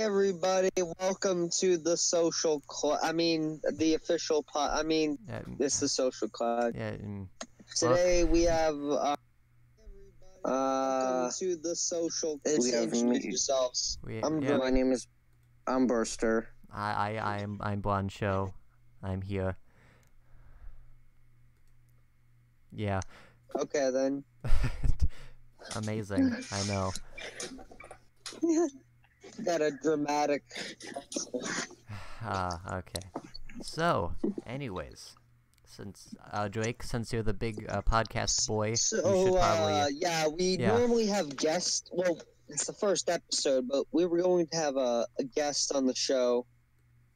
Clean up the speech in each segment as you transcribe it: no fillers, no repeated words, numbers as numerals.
everybody, welcome to the social club. The official it's the social club. Yeah. Today we have welcome to the social. Introduce yourselves. My name is Burster. I'm BronzeShow. I'm here. Yeah. Okay then. Amazing. I know. Got a dramatic. Okay. So, anyways, since Drake, since you're the big podcast boy, you should probably. We normally have guests. Well, it's the first episode, but we were going to have a guest on the show,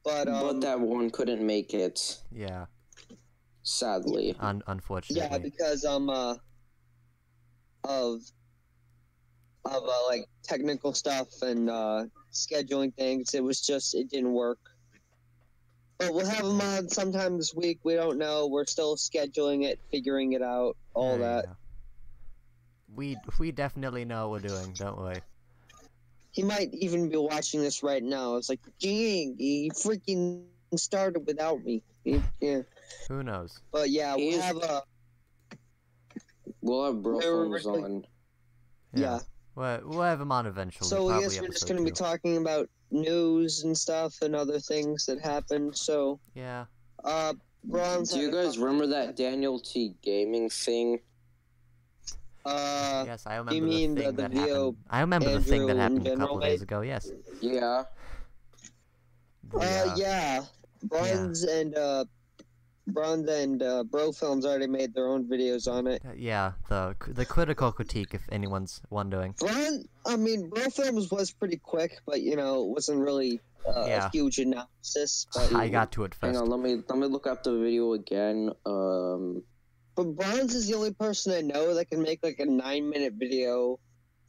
but that one couldn't make it. Yeah. Sadly. Unfortunately. Yeah, because of like technical stuff and scheduling things. It didn't work. But we'll have him on sometime this week. We don't know. We're still scheduling it, figuring it out, all that. Yeah. We definitely know what we're doing, don't we? He might even be watching this right now. It's like, dang, he freaking started without me. Yeah. Who knows? But yeah, we'll have BroFilms on. Yeah. We'll have him on eventually. So I guess we're just going to be talking about news and stuff and other things that happened. So yeah. Bronze. Do you guys remember that Daniel T Gaming thing? Yes, I remember the thing that happened. I remember the thing that happened a couple days ago. Yes. Yeah. Yeah. Bronze and BroFilms already made their own videos on it. Yeah, the critical critique, if anyone's wondering. BroFilms was pretty quick, but it wasn't really a huge analysis. But I got to it first. Hang on, let me look up the video again. But Bronze is the only person I know that can make like a 9-minute video.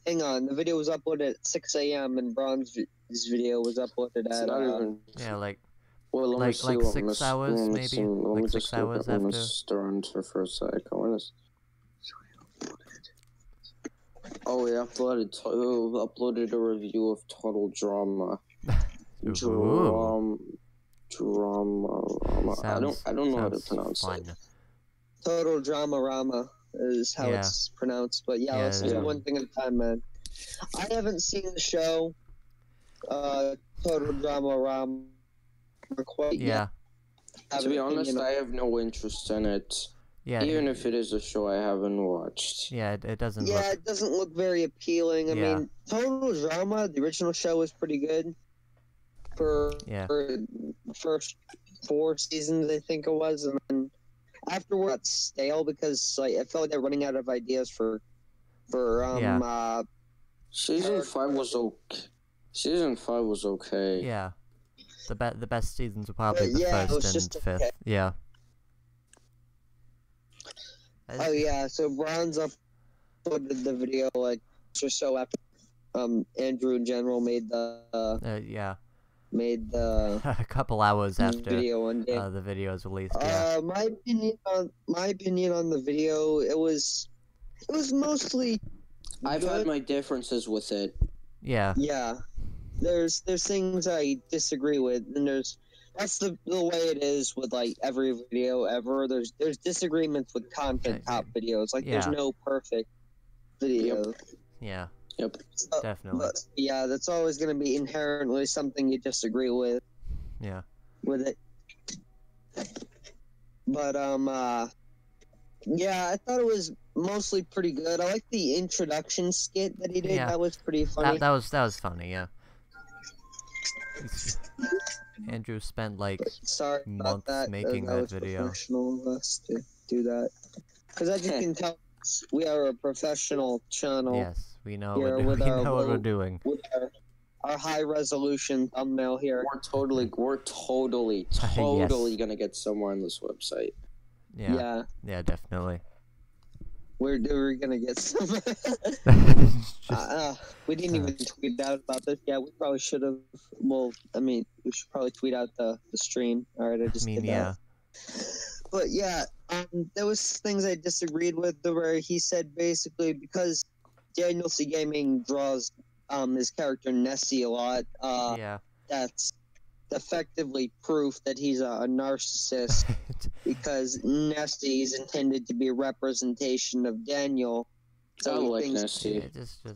Hang on, the video was uploaded at 6 a.m. and Bronze's video was uploaded at Well, let me see 6 hours, maybe? Like 6 hours after? Let me stir into for a sec. Oh, he uploaded a review of Total Drama. Drama. I don't know how to pronounce it. Total Drama Rama is how it's pronounced. But let's do one thing at a time, man. I haven't seen the show, Total Drama Rama. Quite yet. To be honest, I have no interest in it. Yeah. Even if it is a show I haven't watched. Yeah, it doesn't. Yeah, it doesn't look very appealing. I mean, Total Drama, the original show was pretty good. For first 4 seasons, I think it was, and then afterwards, it got stale because I felt like they're running out of ideas for Season 5 was okay. Season 5 was okay. Yeah. The best seasons were probably the first and fifth. Okay. Yeah. Oh yeah, so Bronze uploaded the video like just so after Andrew in general made the a couple hours after video one day. The video was released. My opinion on the video, it was mostly I've good. had my differences with it. Yeah. Yeah. There's things I disagree with, and that's the way it is with like every video ever. There's disagreements with content top videos. Like there's no perfect video. Yeah. Yep. Definitely. But, yeah, that's always going to be inherently something you disagree with. Yeah. With it. But yeah, I thought it was mostly pretty good. I like the introduction skit that he did. Yeah. That was pretty funny. That was funny. Yeah. Andrew spent like months making that video. Professional of us to do that, because as you can tell, we are a professional channel. Yes, we know what we're doing. With our high resolution thumbnail here. We're totally gonna get somewhere on this website. Yeah, definitely. We're gonna get some. We didn't even tweet out about this. Yeah, we probably should have. Well, we should probably tweet out the stream. All right, I just did that. But yeah, there was things I disagreed with, where he said basically because Daniel C Gaming draws his character Nessie a lot. Yeah. That's effectively proof that he's a narcissist because Nessie is intended to be a representation of Daniel. So I like Nessie. Yeah,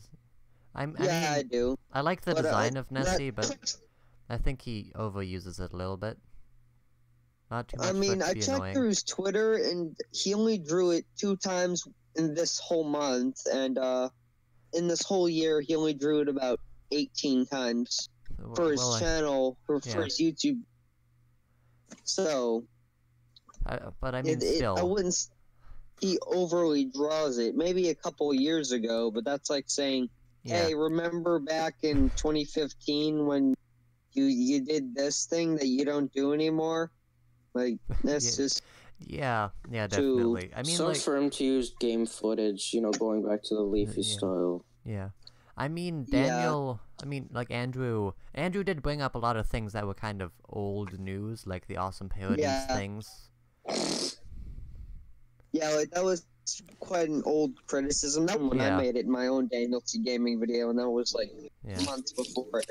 I mean, I do. I like the design of Nessie, but I think he overuses it a little bit. Not too much. I mean, I checked through his Twitter, and he only drew it 2 times in this whole month, and in this whole year, he only drew it about 18 times for his channel, for his YouTube. So, but I mean, still, I wouldn't. He overly draws it. Maybe a couple years ago, but that's like saying, "Hey, remember back in 2015 when you did this thing that you don't do anymore?" Like that's just. Yeah, definitely. I mean, sucks for him to use game footage. You know, going back to the Leafy style. Yeah. I mean, Daniel, I mean, like, Andrew did bring up a lot of things that were kind of old news, like the awesome parodies things. Yeah, like, that was quite an old criticism. That one I made it in my own Daniel C. Gaming video, and that was, like, months before it.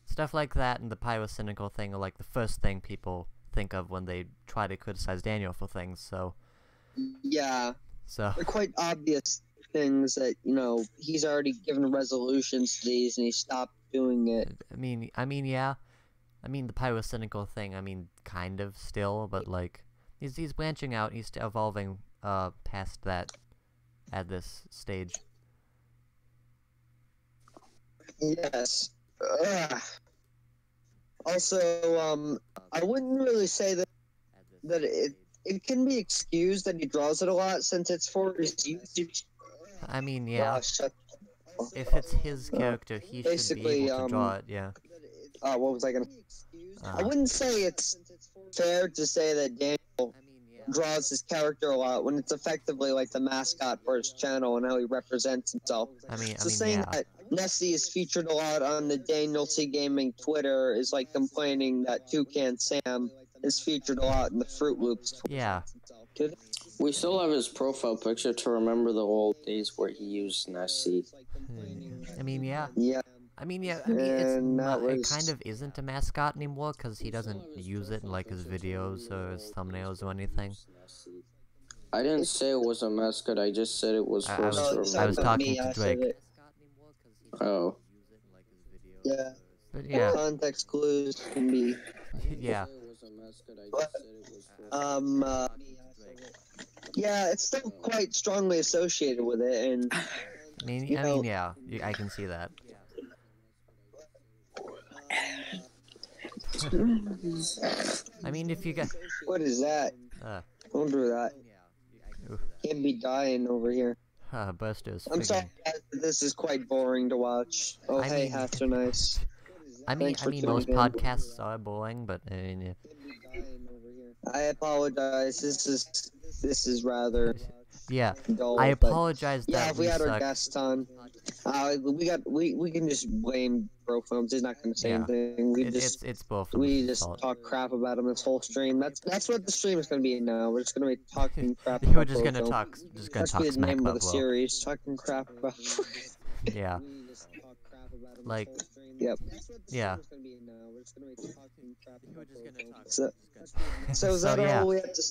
Stuff like that and the pyrocynical thing are, like, the first thing people think of when they try to criticize Daniel for things, so... Yeah. So... They're quite obvious things that, you know, he's already given resolutions to these and he stopped doing it. I mean, yeah. I mean, the pyrocynical thing, I mean, kind of still, but, like, he's branching out, he's evolving past that at this stage. Yes. Also, I wouldn't really say that it can be excused that he draws it a lot since it's for his YouTube. I mean, yeah. If it's his character, he should be able to draw it, yeah. What was I gonna... I wouldn't say it's fair to say that Daniel draws his character a lot when it's effectively like the mascot for his channel and how he represents himself. So saying that Nessie is featured a lot on the Daniel C. Gaming Twitter is like complaining that Toucan Sam is featured a lot in the Fruit Loops. Yeah. We still have his profile picture to remember the old days where he used Nessie. I mean, yeah. Yeah. I mean, it kind of isn't a mascot anymore because he doesn't use it in, like, his videos or his thumbnails or anything. I didn't say it was a mascot, I just said it was for I was talking to Drake. Oh. Yeah. But yeah. Context clues can be... Yeah. Yeah, it's still quite strongly associated with it, and... I mean, yeah, I can see that. I mean, if you got... What is that? Don't do that. Can't be dying over here. Buster's I'm sorry, this is quite boring to watch. Oh, hey, hats are nice. I mean, most podcasts are boring, but I mean... Yeah. I apologize. This is rather... Yeah, dull, I apologize that yeah, if we had our guest on, we can just blame BroFilms. He's not going to say anything. It's BroFilms. We just talk crap about him this whole stream. That's what the stream is going to be now. We're just going to be talking crap. We're just going to talk. That's the name of the series. Talking crap about. Yeah. Like. Yep. Yeah. So is that all we have to?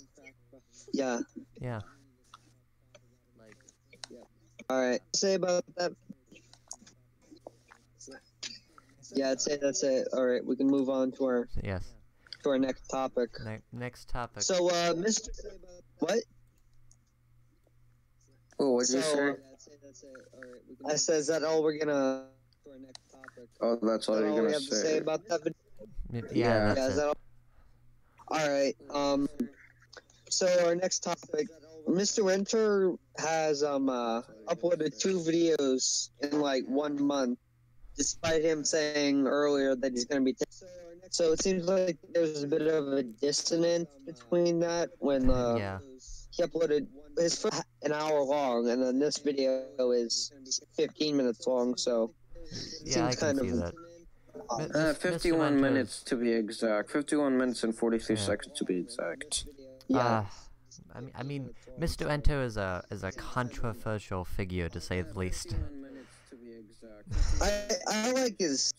Yeah. Yeah. Alright, say about that. Yeah, I'd say that's it. Alright, we can move on to our next topic. Next topic. So, Mr. What? Oh, what'd you say? I said, is that all we're gonna... Oh, that's all you're gonna we have to say about that video? Yeah, is that all? Alright, so our next topic... Mr. Winter has uploaded 2 videos in like 1 month, despite him saying earlier that he's going to be. So it seems like there's a bit of a dissonance between that when he uploaded his first an hour long, and then this video is 15 minutes long. So yeah, I can see that. 51 minutes to be exact. 51 minutes and 43 seconds to be exact. Yeah. I mean, Mr. Ento is a controversial figure, to say the least. I like his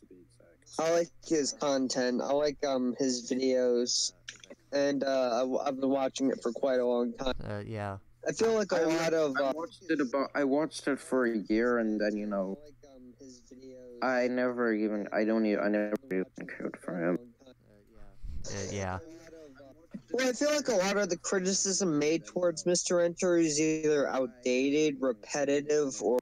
content. I like his videos, and I've been watching it for quite a long time. Yeah. I feel like a lot of I watched it for a year, and then I never even cared for him. Yeah. Well, I feel like a lot of the criticism made towards Mr. Enter is either outdated, repetitive, or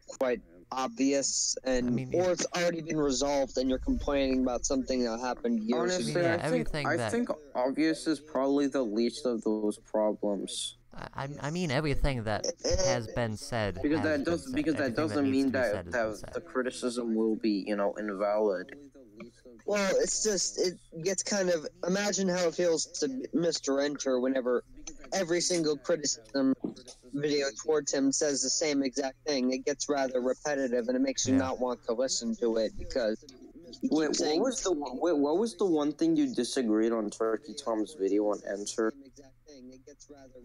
quite obvious, and or it's already been resolved, and you're complaining about something that happened years ago. Honestly, I think obvious is probably the least of those problems. I mean everything that has been said. Because that doesn't mean that the criticism will be invalid. Well, it's just, it gets kind of, imagine how it feels to Mr. Enter whenever every single criticism video towards him says the same exact thing. It gets rather repetitive, and it makes you not want to listen to it, because what was the one thing you disagreed on Turkey Tom's video on Enter?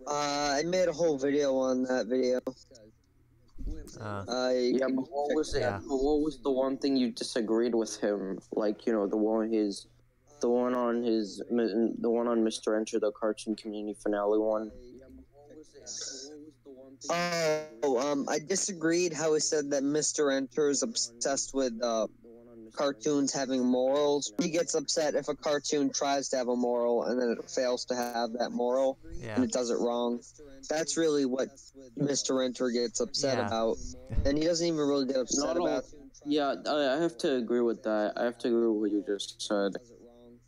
I made a whole video on that video. But what was it? But what was the one thing you disagreed with him? Like, the one on Mr. Enter, the cartoon community finale one. I disagreed how he said that Mr. Enter is obsessed with cartoons having morals. He gets upset if a cartoon tries to have a moral and then it fails to have that moral, and it does it wrong. That's really what Mr. Enter gets upset about, and he doesn't even really get upset about. Yeah, I have to agree with that. I have to agree with what you just said.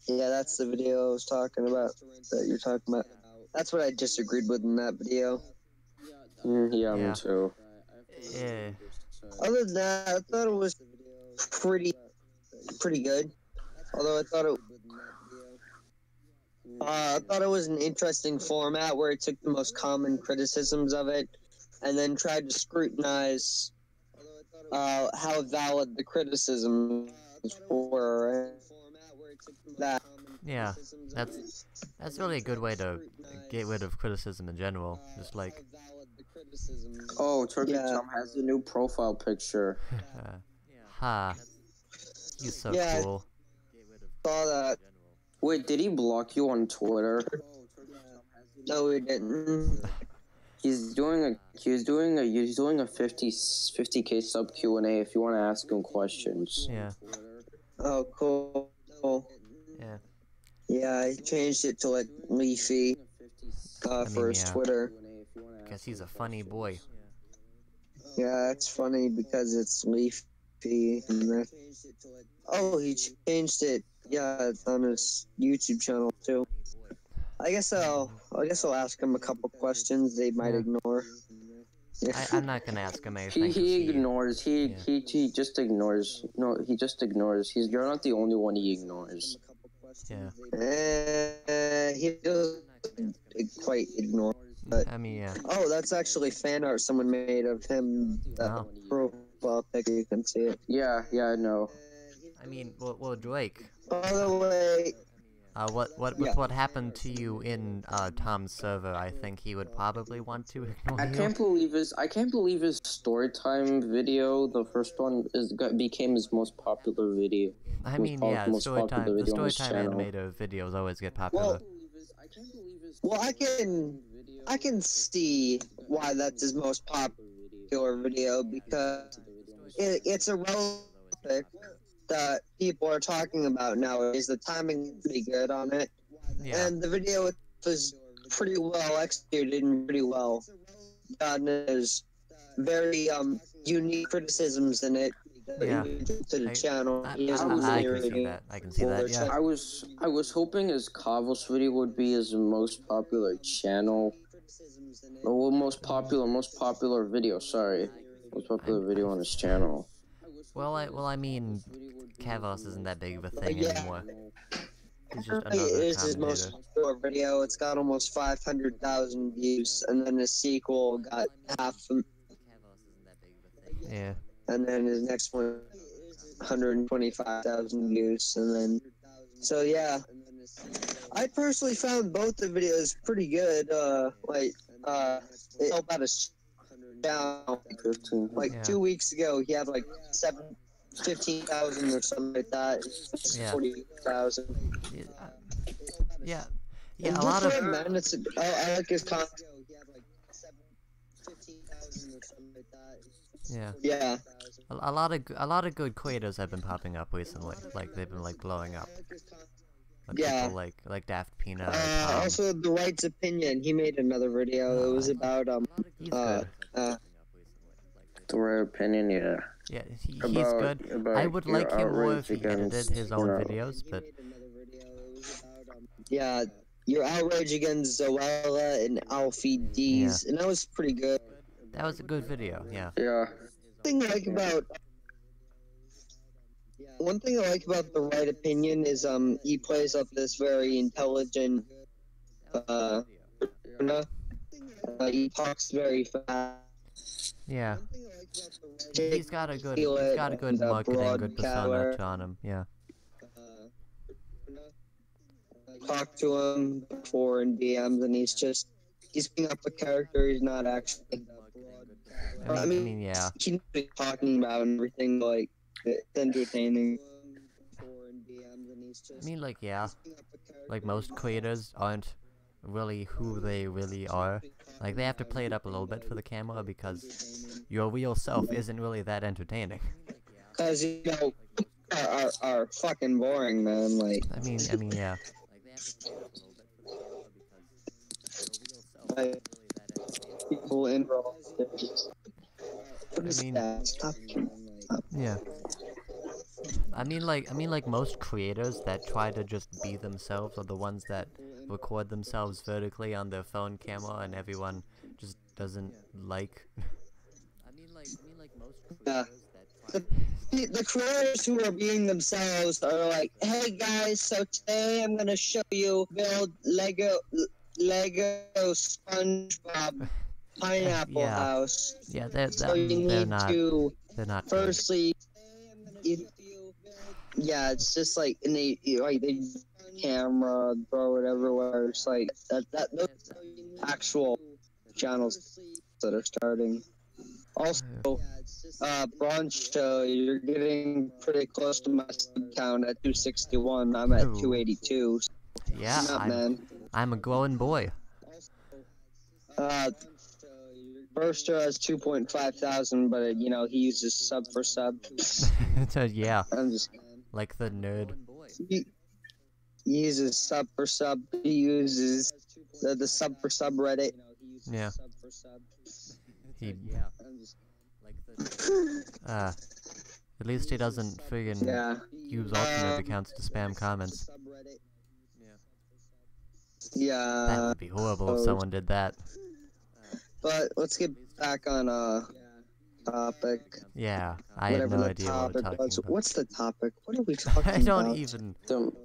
Yeah, that's the video I was talking about, that you're talking about. That's what I disagreed with in that video. Yeah, me too. Yeah. Other than that, I thought it was pretty good. Although I thought it was an interesting format where it took the most common criticisms of it and then tried to scrutinize how valid the criticisms were. That's really a good way to get rid of criticism in general. Just like, oh, Turkey Tom has a new profile picture. Ha. He's so cool. Saw that. Wait, did he block you on Twitter? No, he didn't. He's doing a 50K sub Q&A if you want to ask him questions. Yeah. Oh, cool. Yeah. Yeah, I changed it to like Leafy for his Twitter. Guess he's a funny boy. Yeah, it's funny because it's Leafy. Oh, he changed it. Yeah, it's on his YouTube channel too. I guess I'll ask him a couple questions they might ignore. I'm not gonna ask him anything. He ignores. He just ignores. No, he just ignores. You're not the only one he ignores. Yeah. He doesn't quite ignore. But, I mean, yeah. Oh, that's actually fan art someone made of him. Profile pic, you can see it. Yeah, I know. I mean, well, Drake. By the way. What happened to you in Tom's server? I think he would probably want to ignore you. I can't believe his storytime video, the first one, became his most popular video. I mean, the storytime animator videos always get popular. Well, I can see why that's his most popular video, because it's a topic that people are talking about nowadays. The timing is pretty good on it, and the video was pretty well executed and pretty well done. There's very unique criticisms in it to the channel. I can see that. Yeah. I was hoping his Kavos video would be his most popular channel. Or most popular video. Sorry, most popular video on his channel. Well, I mean, Kavos isn't that big of a thing anymore. It's just it is his most popular video. It's got almost 500,000 views, and then his sequel got half. Yeah. And then his next one, 125,000 views, and then. So yeah, I personally found both the videos pretty good. It's all about down. 15. Like 2 weeks ago, he had like 15,000 or something like that. Yeah. 40,000. Yeah. And A lot of man, I like his content. He had like 15,000 or something like that. Yeah. A lot of good creators have been popping up recently. Like they've been like blowing up. Like people like Daft Peanut. Also, The Right's Opinion. He made another video. It was about He's good. The Right Opinion, yeah. Yeah, he's good. I would like him more if he edited his own videos, but yeah, your outrage against Zoella and Alfie D's, and that was pretty good. That was a good video. Yeah. Yeah. One thing I like about The Right Opinion is he plays up this very intelligent he talks very fast. Yeah. He's got a good marketing, good persona on him. Yeah. Talk to him before in DMs, and he's being up a character he's not actually. I mean, yeah. He's talking about and everything, like, it's entertaining. I mean, like, yeah. Like, most creators aren't really who they really are. Like, they have to play it up a little bit for the camera because your real self isn't really that entertaining. Because, you know, are fucking boring, man. Like, I mean, yeah. Like, people in yeah. I mean, like most creators that try to just be themselves are the ones that record themselves vertically on their phone camera, and everyone just doesn't like. I mean, like most creators the creators who are being themselves are like, hey guys, so today I'm gonna show you build Lego SpongeBob pineapple house. Yeah, they're not. Firstly, it's just like, and they camera, throw it everywhere. It's like those actual channels that are starting. Also, BronzeShow, you're getting pretty close to my sub count at 261. I'm at 282. Yeah, I'm a glowing boy. Burster has 2.5 thousand, but you know he uses sub for sub. Yeah. I'm just like the nerd. He uses sub for sub. He uses the sub for subreddit. Yeah. At least he doesn't friggin' use alternate accounts to spam comments. Yeah. That would be horrible if someone did that. But let's get back on topic. Yeah, I have no idea what we're talking about. What's the topic? What are we talking about? I don't even.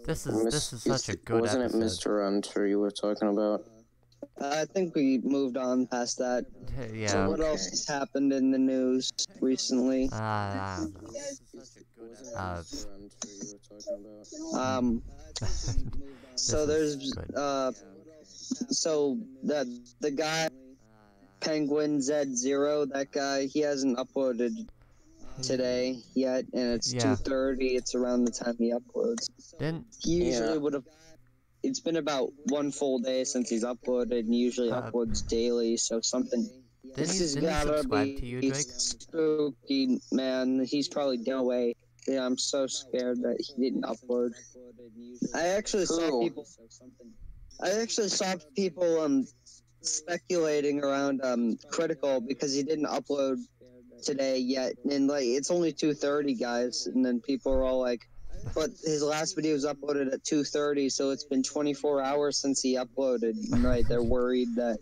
This is such a good Wasn't episode. it Mr. Hunter you were talking about? I think we moved on past that. Yeah. So what else has happened in the news recently? I don't know. So there's so the guy Penguin Z0, that guy, he hasn't uploaded today yet, and it's 2:30. It's around the time he uploads. He usually would have. It's been about one full day since he's uploaded, and he usually uploads daily. So something. This has gotta be spooky, man. He's probably down away. Yeah, I'm so scared that he didn't upload. I actually saw people speculating around Critical because he didn't upload today yet, and like it's only 2:30, guys, and then people are all like, but his last video was uploaded at 2:30, so it's been 24 hours since he uploaded. Right, they're worried that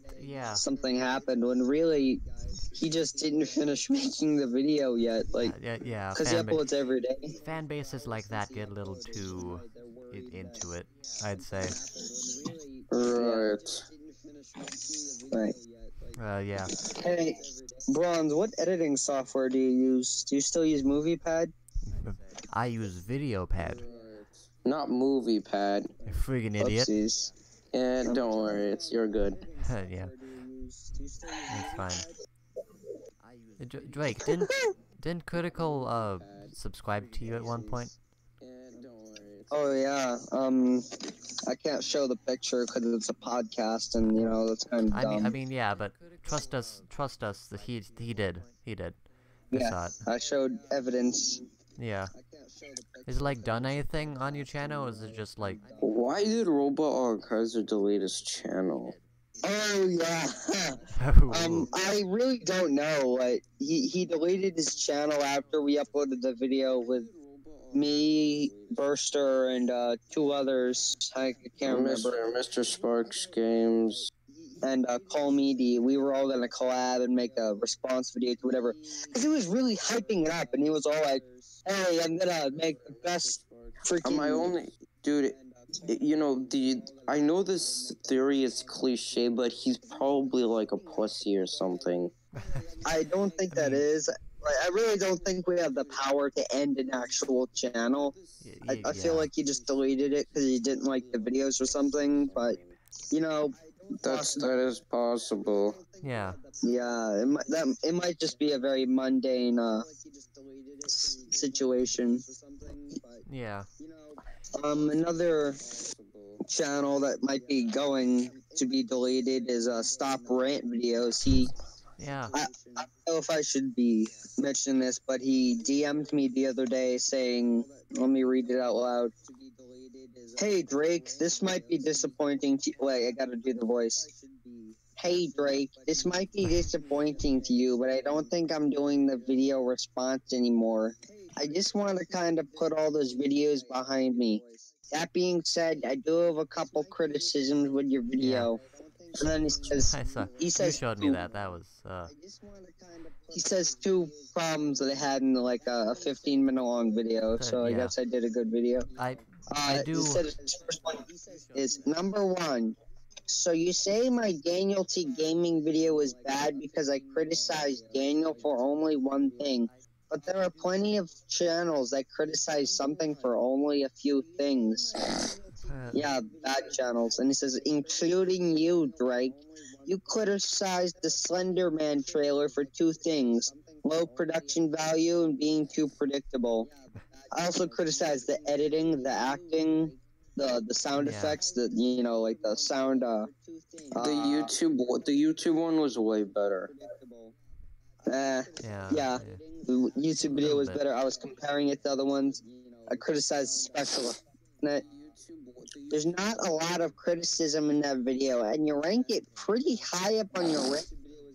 something happened when really he just didn't finish making the video yet. Like, because he uploads every day. Fan bases like that get a little too into it, I'd say. Right. Yeah. Hey, Bronze, what editing software do you use? Do you still use MoviePad? I use VideoPad. Not MoviePad. You friggin' idiot. Oopsies. Yeah, don't worry, you're good. Yeah. That's fine. Drake, didn't Critical subscribe to you at one point? Oh yeah. I can't show the picture because it's a podcast, and you know that's kind of dumb. I mean, yeah, but trust us. That he did. I Yeah, saw it. I showed evidence. Yeah. Is it like done anything on your channel, or is it just like? Why did Robot Kaiser delete his channel? Oh yeah. I really don't know. He deleted his channel after we uploaded the video with me, Burster, and 2 others. I can't remember. Mr. Sparks Games. And Call Media. We were all gonna collab and make a response video to whatever. Because he was really hyping it up, and he was all like, "Hey, I'm gonna make the best freaking." My only dude. You know, I know this theory is cliche, but he's probably like a pussy or something. I don't think that is. I really don't think we have the power to end an actual channel. I feel like he just deleted it because he didn't like the videos or something. But you know, that is possible. Yeah. Yeah, it might just be a very mundane situation. Yeah. Another channel that might be going to be deleted is Stop Rant Videos. Yeah. I don't know if I should be mentioning this, but he DM'd me the other day saying, let me read it out loud. Hey Drake, this might be disappointing to you. Wait, I gotta do the voice. Hey Drake, this might be disappointing to you, but I don't think I'm doing the video response anymore. I just want to kind of put all those videos behind me. That being said, I do have a couple criticisms with your video. Yeah. And then he says, you showed me that. That was, He says 2 problems that I had in like a 15-minute long video, so I guess I did a good video. I do. He said his first one is, number 1, so you say my Daniel T Gaming video is bad because I criticized Daniel for only one thing. But there are plenty of channels that criticize something for only a few things. Yeah, bad channels. And he says, including you, Drake. You criticized the Slender Man trailer for 2 things. Low production value and being too predictable. I also criticized the editing, the acting, the sound effects, you know, like the sound, the YouTube one was way better. Yeah. The YouTube video was better. I was comparing it to other ones. I criticized the special effects. There's not a lot of criticism in that video, and you rank it pretty high up on your rank,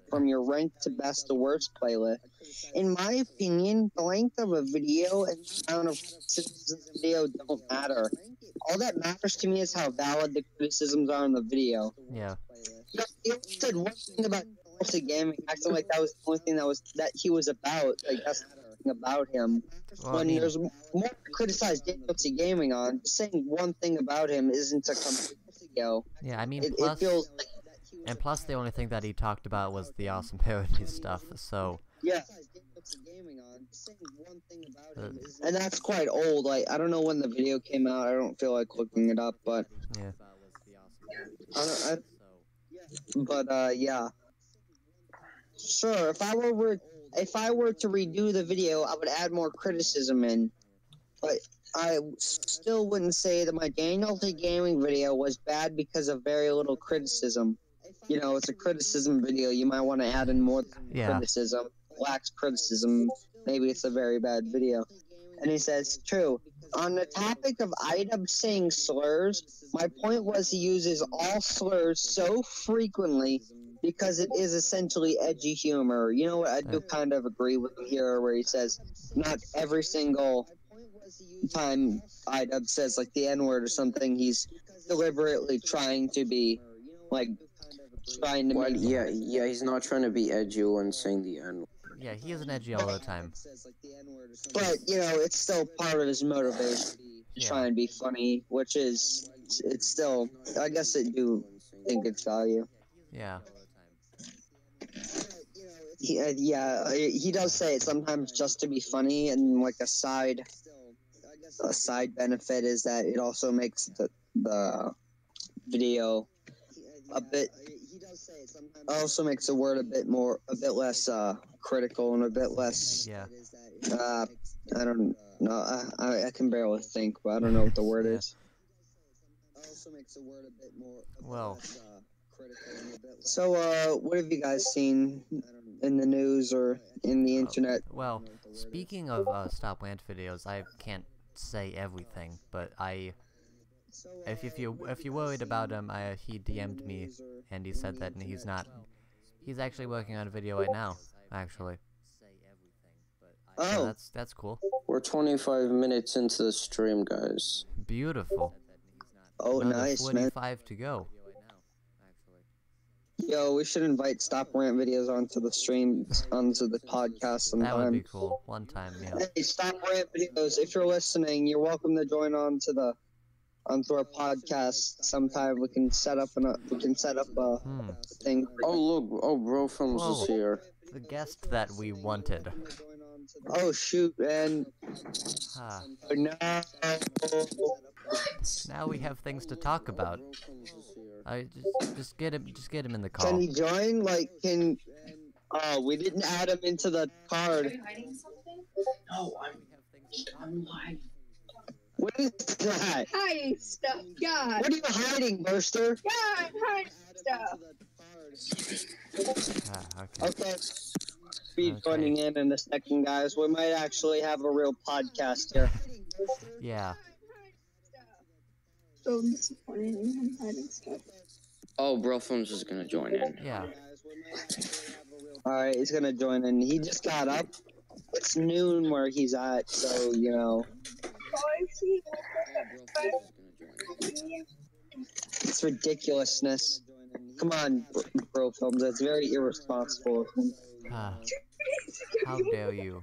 from your rank to best to worst playlist. In my opinion, the length of a video and the amount of criticisms in the video don't matter. All that matters to me is how valid the criticisms are in the video. Yeah. You said one thing about gaming, acting like that was the only thing that he was about. Like that's nothing about him. Well, when there's more to criticize Daniel T Gaming on, saying one thing about him isn't a complete video. Yeah, I mean, it feels like plus the only thing that he talked about was the awesome parody stuff. So yeah. And that's quite old. Like I don't know when the video came out. I don't feel like looking it up, but yeah. Yeah. Sure, if I were to redo the video, I would add more criticism in. But I still wouldn't say that my Daniel T Gaming video was bad because of very little criticism. You know, it's a criticism video. You might want to add in more criticism. Lacks criticism. Maybe it's a very bad video. And he says, true. On the topic of Idub saying slurs, my point was he uses all slurs so frequently because it is essentially edgy humor. You know what? I do kind of agree with him here where he says not every single time Idub says like the N-word or something, he's deliberately trying to be like trying to make he's not trying to be edgy when saying the N-word. Yeah, he isn't edgy all the time. But, you know, it's still part of his motivation to try and be funny, which is, it's still, I guess I do think it's value. Yeah. He does say it sometimes just to be funny, and like a side benefit is that it also makes the video a bit also makes the word a bit less critical and a bit less. Yeah. I don't know. I can barely think, but I don't know what the word is. Also makes the word a bit less critical. So, what have you guys seen in the news or in the internet? Well, speaking of stop rant videos, I can't say everything, but if you're worried about him, he DM'd me and he said that he's actually working on a video right now, actually. So that's cool. We're 25 minutes into the stream, guys. Beautiful. Oh, Another nice, 45 man. to go. Yo, we should invite Stop Rant videos onto the stream, onto the podcast sometime. That would be cool. One time, yeah. Hey, Stop Rant videos, if you're listening, you're welcome to join onto our podcast sometime. We can set up a thing. Oh look, BroFilms is here. The guest that we wanted. Oh shoot, man. No. Now we have things to talk about. Just get him in the call. Can he join? We didn't add him into the card. Are you hiding something? No, I'm hiding. What is that? Hiding stuff, God. What are you hiding, Burster? God, I'm hiding stuff. Okay. Be joining in a second, guys. We might actually have a real podcast here. Yeah. So disappointed in him hiding stuff. Oh, BroFilms is gonna join in. Yeah. Alright, he's gonna join in. He just got up. It's noon where he's at, so, you know. It's ridiculousness. Come on, BroFilms. That's very irresponsible. How dare you?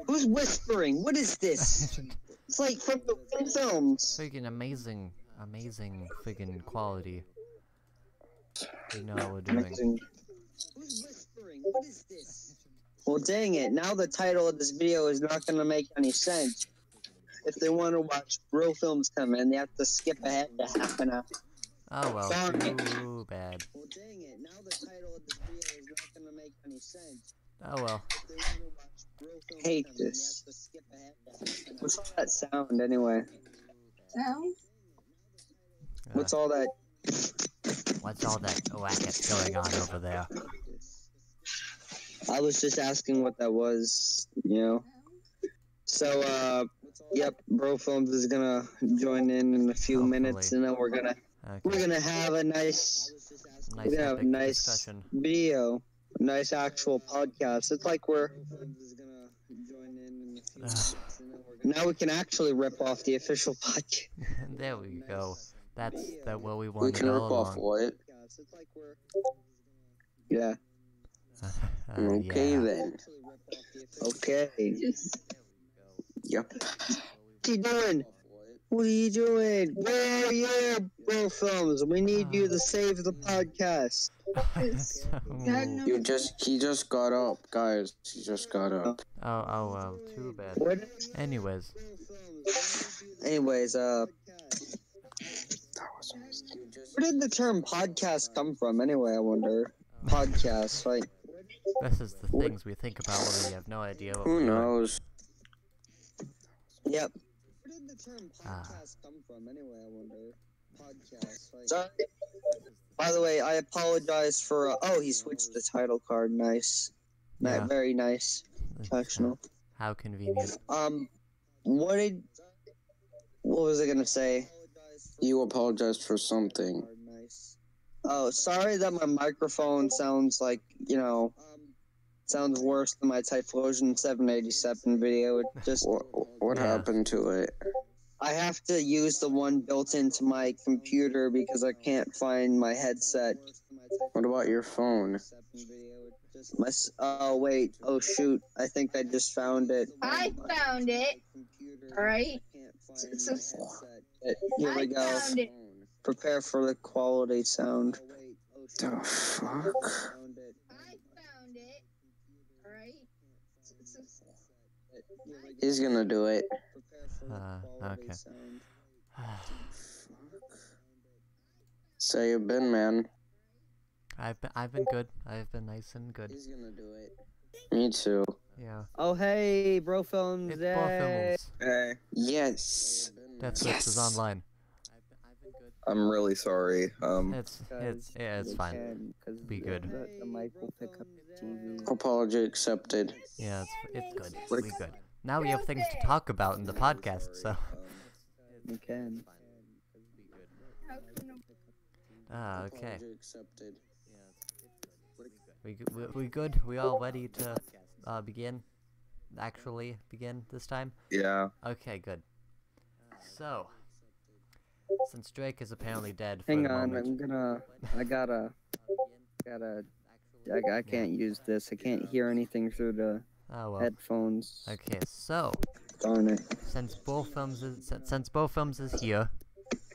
Who's whispering? What is this? It's like from the films. Freaking amazing freaking quality. We know what we're doing. Who's whispering? What is this? Well, dang it. Now the title of this video is not going to make any sense. If they want to watch BroFilms come in, they have to skip ahead to half an hour. Oh well, Sorry. too bad. Well, dang it. Now the title of this video is not going to make any sense. Oh well. Hate this. What's all that sound anyway? Sound? What's all that? What's all that racket going on over there? I was just asking what that was, you know. So, yep, BroFilms is gonna join in a few minutes, and then we're gonna have a nice discussion. video, a nice actual podcast. It's like we're now we can actually rip off the official podcast. There we go. That's what we We wanted can rip all off along. what? Yeah. Okay yeah. then. Okay. Yep. What are you doing? What are you doing? Where are you, BroFilms? We need you to save the podcast. He just got up, guys. He just got up. Oh well, too bad. Anyways, where did the term podcast come from anyway, I wonder? Podcast, like... this is the things we think about when we have no idea what Who we're doing. knows? Yep. Where did the term podcast come from anyway, I wonder? Podcast, like... Sorry. By the way, I apologize for... oh, he switched the title card. Nice. Yeah. Very nice. Professional. How convenient. What was I gonna say? You apologized for something. Oh, sorry that my microphone sounds like, you know, sounds worse than my Typhlosion 787 video. It just... What happened to it? I have to use the one built into my computer because I can't find my headset. What about your phone? Oh, wait. Oh, shoot. I think I just found it. I found it. Alright. Here we go. I found it. Prepare for the quality sound. The fuck? I found it. Alright. He's gonna do it. Okay. So you been, man? I've been good. I've been nice and good. He's gonna do it. Me too. Yeah. Oh hey, BroFilms. It's BroFilms. Hey, Yes. That Switch is online. I'm really sorry. It's fine. Be good. The mic will pick up the TV. Apology accepted. Yeah, it's good. Be good. Now we have things to talk about in the podcast, so. We can. Okay. Apology accepted. We good? We all ready to begin? Actually begin this time? Yeah. Okay, good. So, since Drake is apparently dead for Hang the on, moment. I can't use this. I can't hear anything through the headphones. Okay, so Darn it. since BroFilms is here,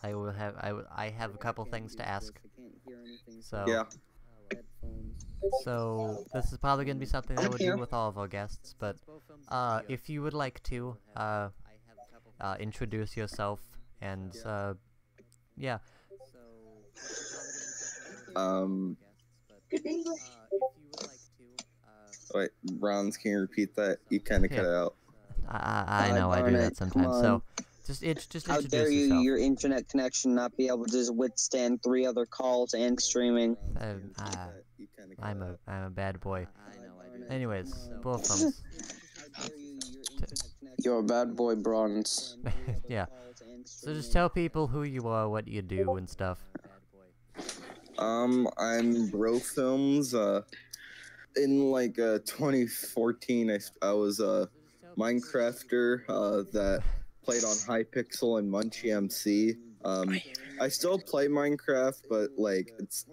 I have a couple things to ask. So Yeah. So this is probably gonna be something that we'll do with all of our guests, but if you would like to introduce yourself and yeah. Wait, Bronze, can you repeat that? You kind of cut it out. I know I do that sometimes. So just introduce How dare you, yourself. your internet connection not be able to just withstand 3 other calls and streaming? I'm a bad boy. Anyways, BroFilms. You're a bad boy, Bronze. Yeah. So just tell people who you are, what you do, and stuff. I'm BroFilms. In like 2014, I was a Minecrafter that played on Hypixel and Munchie MC. I still play Minecraft, but like it's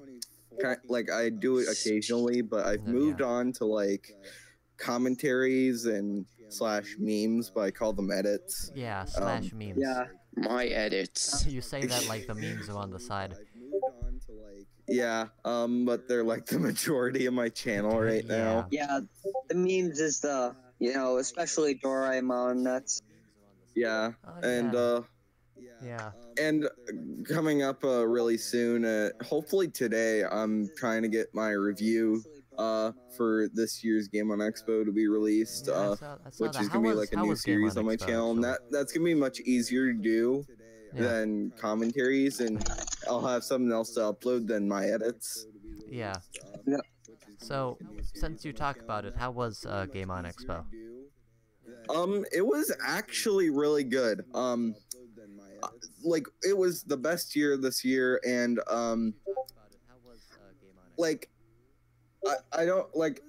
like I do it occasionally. But I've moved on to like commentaries and / memes, but I call them edits. Yeah, / memes. Yeah. My edits. You say that like the memes are on the side. Yeah, but they're like the majority of my channel right now. Yeah, the memes is the, especially Doraemon, that's... Yeah, and yeah. And coming up really soon, hopefully today, I'm trying to get my review for this year's Game on Expo to be released, Yeah, which is going to be like a new series on my channel, and that's going to be much easier to do than commentaries, and I'll have something else to upload than my edits. Yeah. So, since you talk about it, how was Game on Expo? It was actually really good. Like, it was the best year this year, and like, I don't like.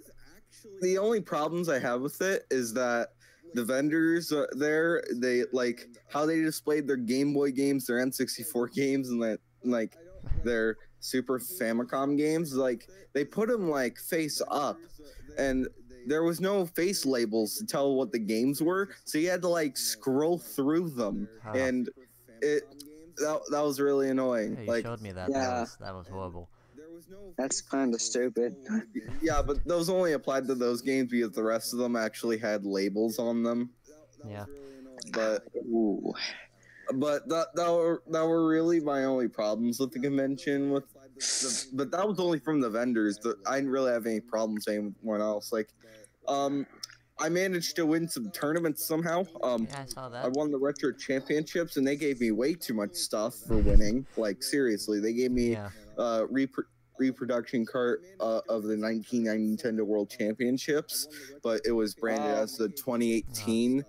The only problems I have with it is that the vendors there, they like how they displayed their Game Boy games, their N64 games, and that like their Super Famicom games. Like they put them like face up, and there was no face labels to tell what the games were, so you had to like scroll through them, and that was really annoying. Yeah, you showed me that. Yeah. That was horrible. That's kind of stupid. Yeah, but those only applied to those games because the rest of them actually had labels on them. Yeah. But that were really my only problems with the convention. But that was only from the vendors. I didn't really have any problems saying with anyone else. Like, I managed to win some tournaments somehow. Yeah, I saw that. I won the Retro Championships, and they gave me way too much stuff for winning. Like, seriously, they gave me reproduction cart of the 1990 Nintendo World Championships, but it was branded as the 2018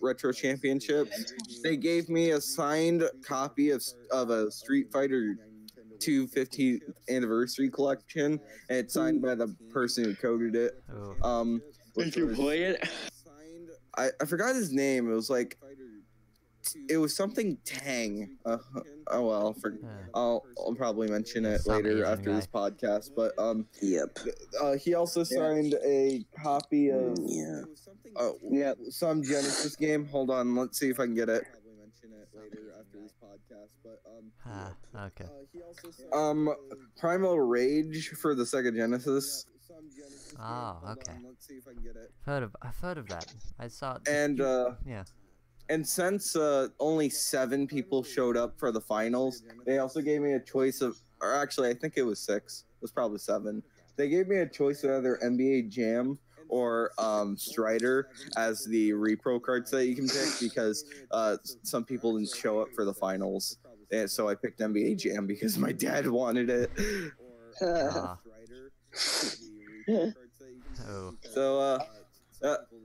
Retro Championships. They gave me a signed copy of a Street Fighter 2 15th anniversary collection, and it's signed by the person who coded it. Did you play it? I forgot his name. It was something Tang. Oh well, I'll probably mention it later after this podcast. But Yep. He also signed a copy of some Genesis game. Hold on, let's see if I can get it. Okay. Primal Rage for the Sega Genesis. Oh, okay. I've heard of that. I saw it. And yeah. And since only 7 people showed up for the finals, they also gave me a choice of, or actually, I think it was 6. It was probably 7. They gave me a choice of either NBA Jam or Strider as the repro cards that you can pick because some people didn't show up for the finals. And so I picked NBA Jam because my dad wanted it. Oh. So,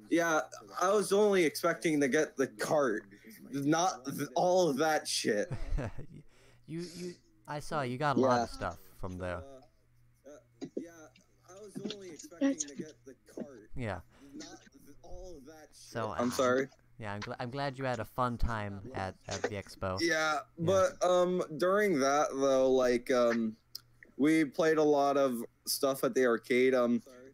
yeah, I was only expecting to get the cart, not all of that shit. I saw you got a lot of stuff from there. Yeah, I was only expecting to get the cart. Yeah. Not all of that shit. So I'm sorry. Yeah, I'm glad you had a fun time at the expo. Yeah, but during that though, like we played a lot of stuff at the arcade.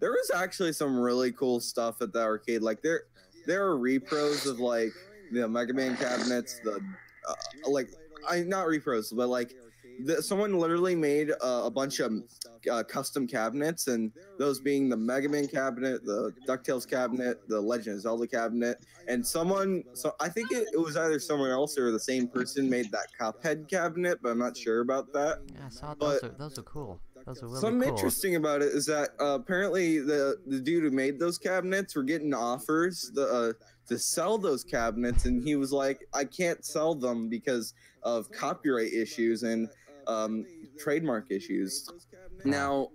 There was actually some really cool stuff at the arcade. Like there are repros of like the Mega Man cabinets, the not repros, but like someone literally made a bunch of custom cabinets, and those being the Mega Man cabinet, the DuckTales cabinet, the Legend of Zelda cabinet, and I think it was either someone else or the same person made that Cuphead cabinet, but I'm not sure about that. Yeah, I saw those are cool. Those are really Something cool. interesting about it is that apparently the dude who made those cabinets were getting offers to sell those cabinets, and he was like, I can't sell them because of copyright issues and trademark issues. Now,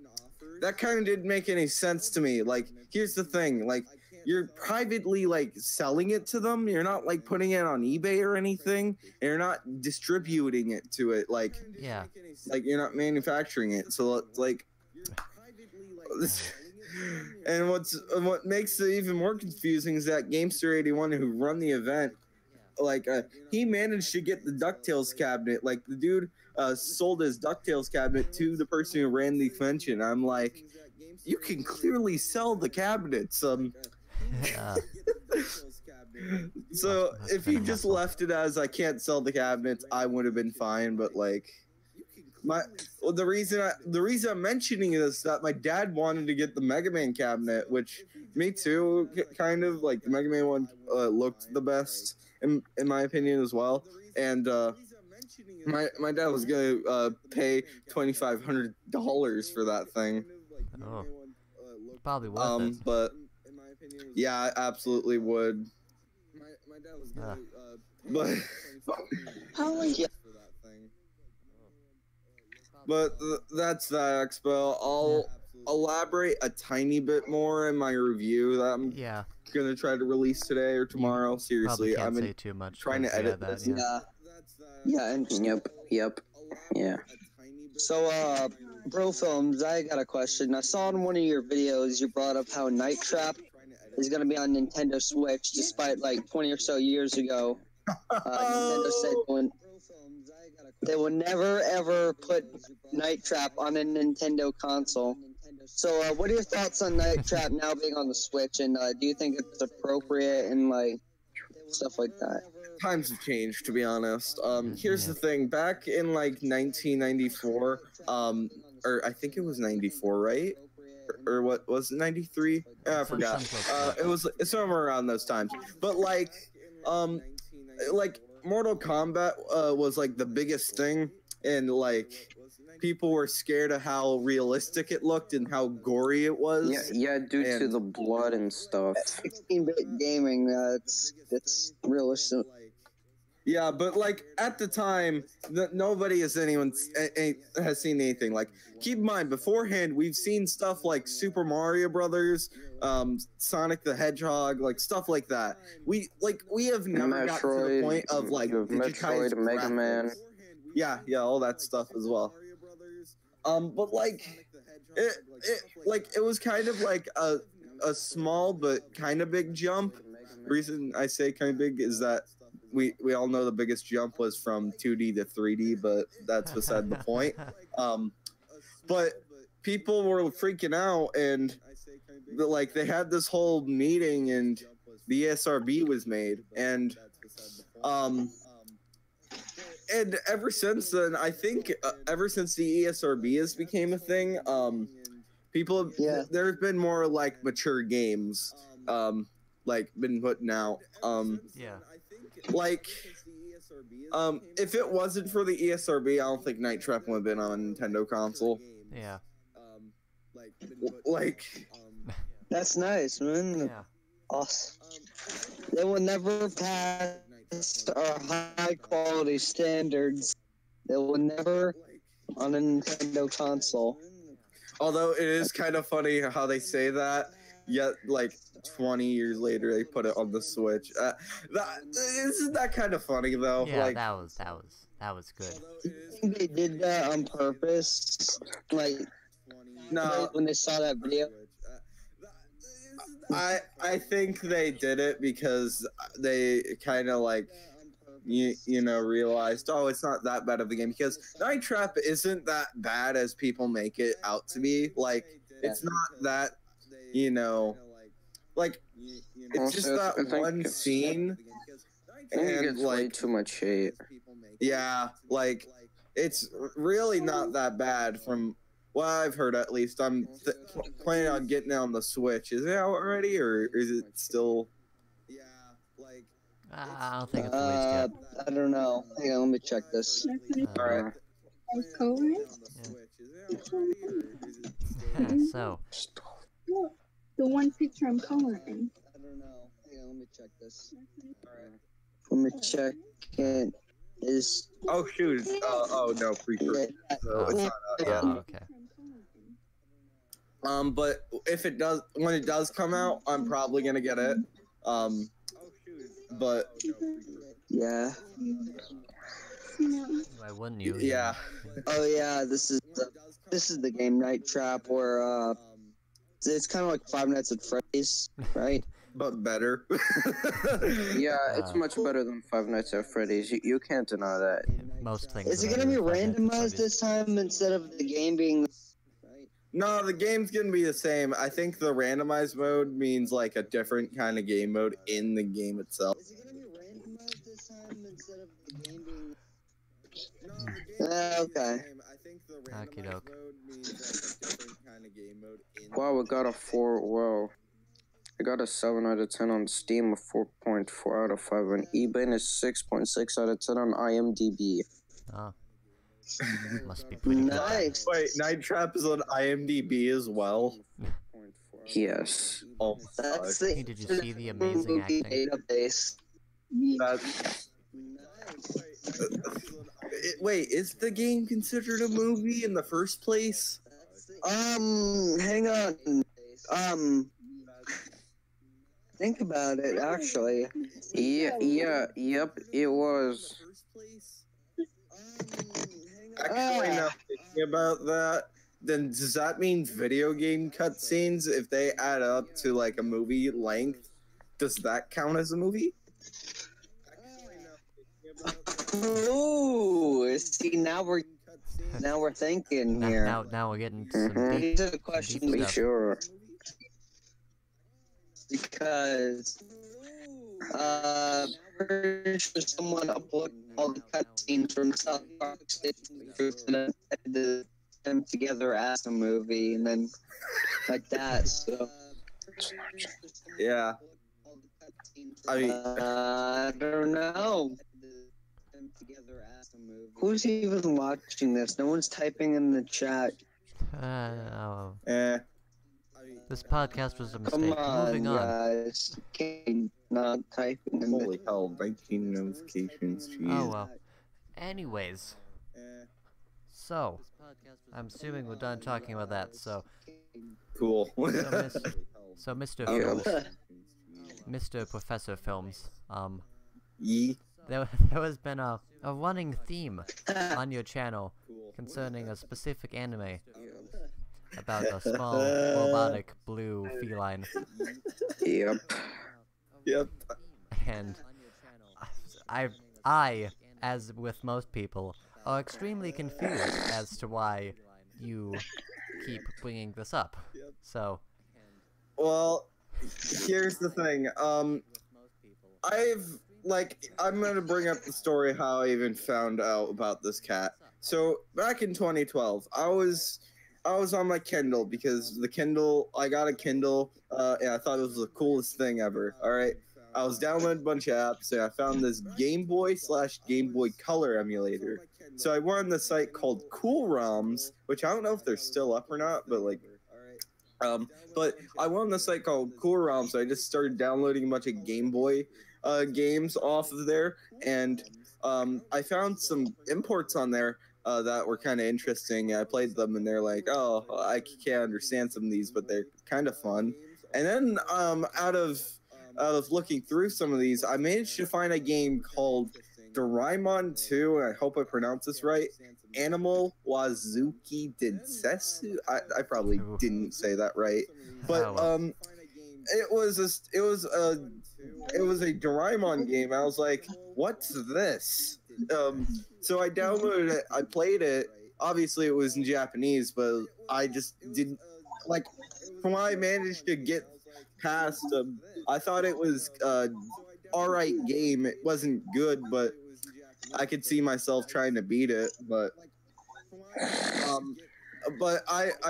that kind of didn't make any sense to me. Like, here's the thing, like, you're privately like selling it to them. You're not like putting it on eBay or anything. And you're not distributing it to it. Like, yeah, like you're not manufacturing it. So it's like, and what makes it even more confusing is that Gamester81, who run the event, like he managed to get the DuckTales cabinet. Like the dude sold his DuckTales cabinet to the person who ran the convention. I'm like, you can clearly sell the cabinets. So if he just left it as I can't sell the cabinets, I would have been fine. But like, the reason I'm mentioning it is that my dad wanted to get the Mega Man cabinet, which me too, kind of like the Mega Man one looked the best in my opinion as well. And my dad was gonna pay $2,500 for that thing. Oh, probably worth it. But yeah, I absolutely would. My dad was gonna, but but that's the expo. I'll elaborate a tiny bit more in my review that I'm gonna try to release today or tomorrow. Seriously, I've been too much trying to edit that. this. Yeah, and Yep. Yeah. So, BroFilms, I got a question. I saw in one of your videos you brought up how Night Trap is going to be on Nintendo Switch, despite like 20 or so years ago. Nintendo said they will never ever put Night Trap on a Nintendo console. So, what are your thoughts on Night Trap now being on the Switch, and do you think it's appropriate and like stuff like that? Times have changed, to be honest. Here's the thing. Back in like 1994, or I think it was 94, right? Or what was it, 93? I forgot. It's somewhere around those times. But like Mortal Kombat was like the biggest thing, and like people were scared of how realistic it looked and how gory it was. Yeah, due to the blood and stuff. 16-bit gaming, it's realistic. Yeah, but like at the time, nobody has seen anything. Like, keep in mind, beforehand we've seen stuff like Super Mario Brothers, Sonic the Hedgehog, like stuff like that. We have never got to the point of like Metroid, Mega Man. Yeah, all that stuff as well. But like it was kind of like a small but kind of big jump. The reason I say kind of big is that we all know the biggest jump was from 2D to 3D, but that's beside the point. But people were freaking out, and like they had this whole meeting, and the ESRB was made, and ever since then, I think ever since the ESRB has became a thing, people there have been more like mature games like been putting out. if it wasn't for the ESRB, I don't think Night Trap would have been on a Nintendo console. Yeah. Like, that's nice, man. Yeah. Awesome. They will never pass our high quality standards. They will never on a Nintendo console. Although it is kind of funny how they say that, yet like 20 years later they put it on the Switch. Isn't that kind of funny though? Yeah, like, that was good. You think they did that on purpose? Like, no, when they saw that video? I think they did it because they kind of like realized, oh, it's not that bad of a game, because Night Trap isn't that bad as people make it out to be. Like, it's not that, like, it's just that one scene, and like way too much hate. Yeah, like, it's really not that bad from what I've heard, at least. I'm planning on getting it on the Switch. Is it out already, or is it still? Yeah, like. I don't think it's released yet. I don't know. Hang on, let me check this. All right. So. The one picture I'm coloring. I don't know. Hang on, let me check this. All right. Let me check it. Is. Oh shoot! Oh no, pre-order. So it's not out yet. Okay. But if it does, when it does come out, I'm probably gonna get it. But yeah. Why wouldn't you? Yeah. Oh yeah, this is the game Night Trap, where it's kind of like Five Nights at Freddy's, right? But better. Yeah, it's much better than Five Nights at Freddy's. You can't deny that. Most things. Is it gonna be randomized this time instead of the game being? No, the game's gonna be the same. I think the randomized mode means like a different kind of game mode in the game itself. Is it gonna be randomized this time instead of the game being? Okay. I think the randomized mode means like a different kind of game mode in. Wow, we got a 4. Wow. I got a 7 out of 10 on Steam, a 4.4 out of 5 on eBay, and a 6.6 out of 10 on IMDb. Oh. Must be pretty good. Nice. Wait, Night Trap is on IMDb as well? Yes. Oh my god. That's the Did you see the amazing acting? database. That's... Wait, is the game considered a movie in the first place? Hang on. Think about it, actually. Yep, it was. Actually, now thinking about that, then does that mean video game cutscenes, if they add up to like a movie length, does that count as a movie? Ooh, see, now we're thinking here. Now we're getting some deep, These are the questions. deep stuff. Sure. Because pretty sure someone uploaded all the cutscenes from South Park and edited them together as a movie, and then like that. So Yeah. I don't know. Who's even watching this? No one's typing in the chat. Oh. Eh. This podcast was a mistake. Come on, Moving on. guys. Not typing in Holy hell, 19 notifications, jeez. Oh well. Anyways. So, I'm assuming we're done talking about that, so... Cool. So, Mr. Yeah. Films, Mr. Professor Films, Yee. there has been a running theme on your channel concerning a specific anime about a small robotic blue feline. Yep. Yep. And I, as with most people, are extremely confused as to why you keep bringing this up. So, Well, here's the thing. I'm gonna bring up the story how I even found out about this cat. So back in 2012, I was on my Kindle because I got a Kindle, and I thought it was the coolest thing ever. All right, I was downloading a bunch of apps, and I found this Game Boy / Game Boy Color emulator. So I went on the site called Cool ROMs, which I don't know if they're still up or not, but like, but I went on the site called Cool ROMs, so I just started downloading a bunch of Game Boy games off of there, and I found some imports on there that were kind of interesting. I played them, and they're like, oh, I can't understand some of these, but they're kind of fun. And then out of looking through some of these, I managed to find a game called Doraemon 2, and I hope I pronounced this right. Animal Wazuki Densetsu. I probably didn't say that right, but it was a Doraemon game. I was like, what's this? So I downloaded it. I played it. Obviously, it was in Japanese, but I just didn't like. From what I managed to get past, I thought it was alright game. It wasn't good, but I could see myself trying to beat it. But I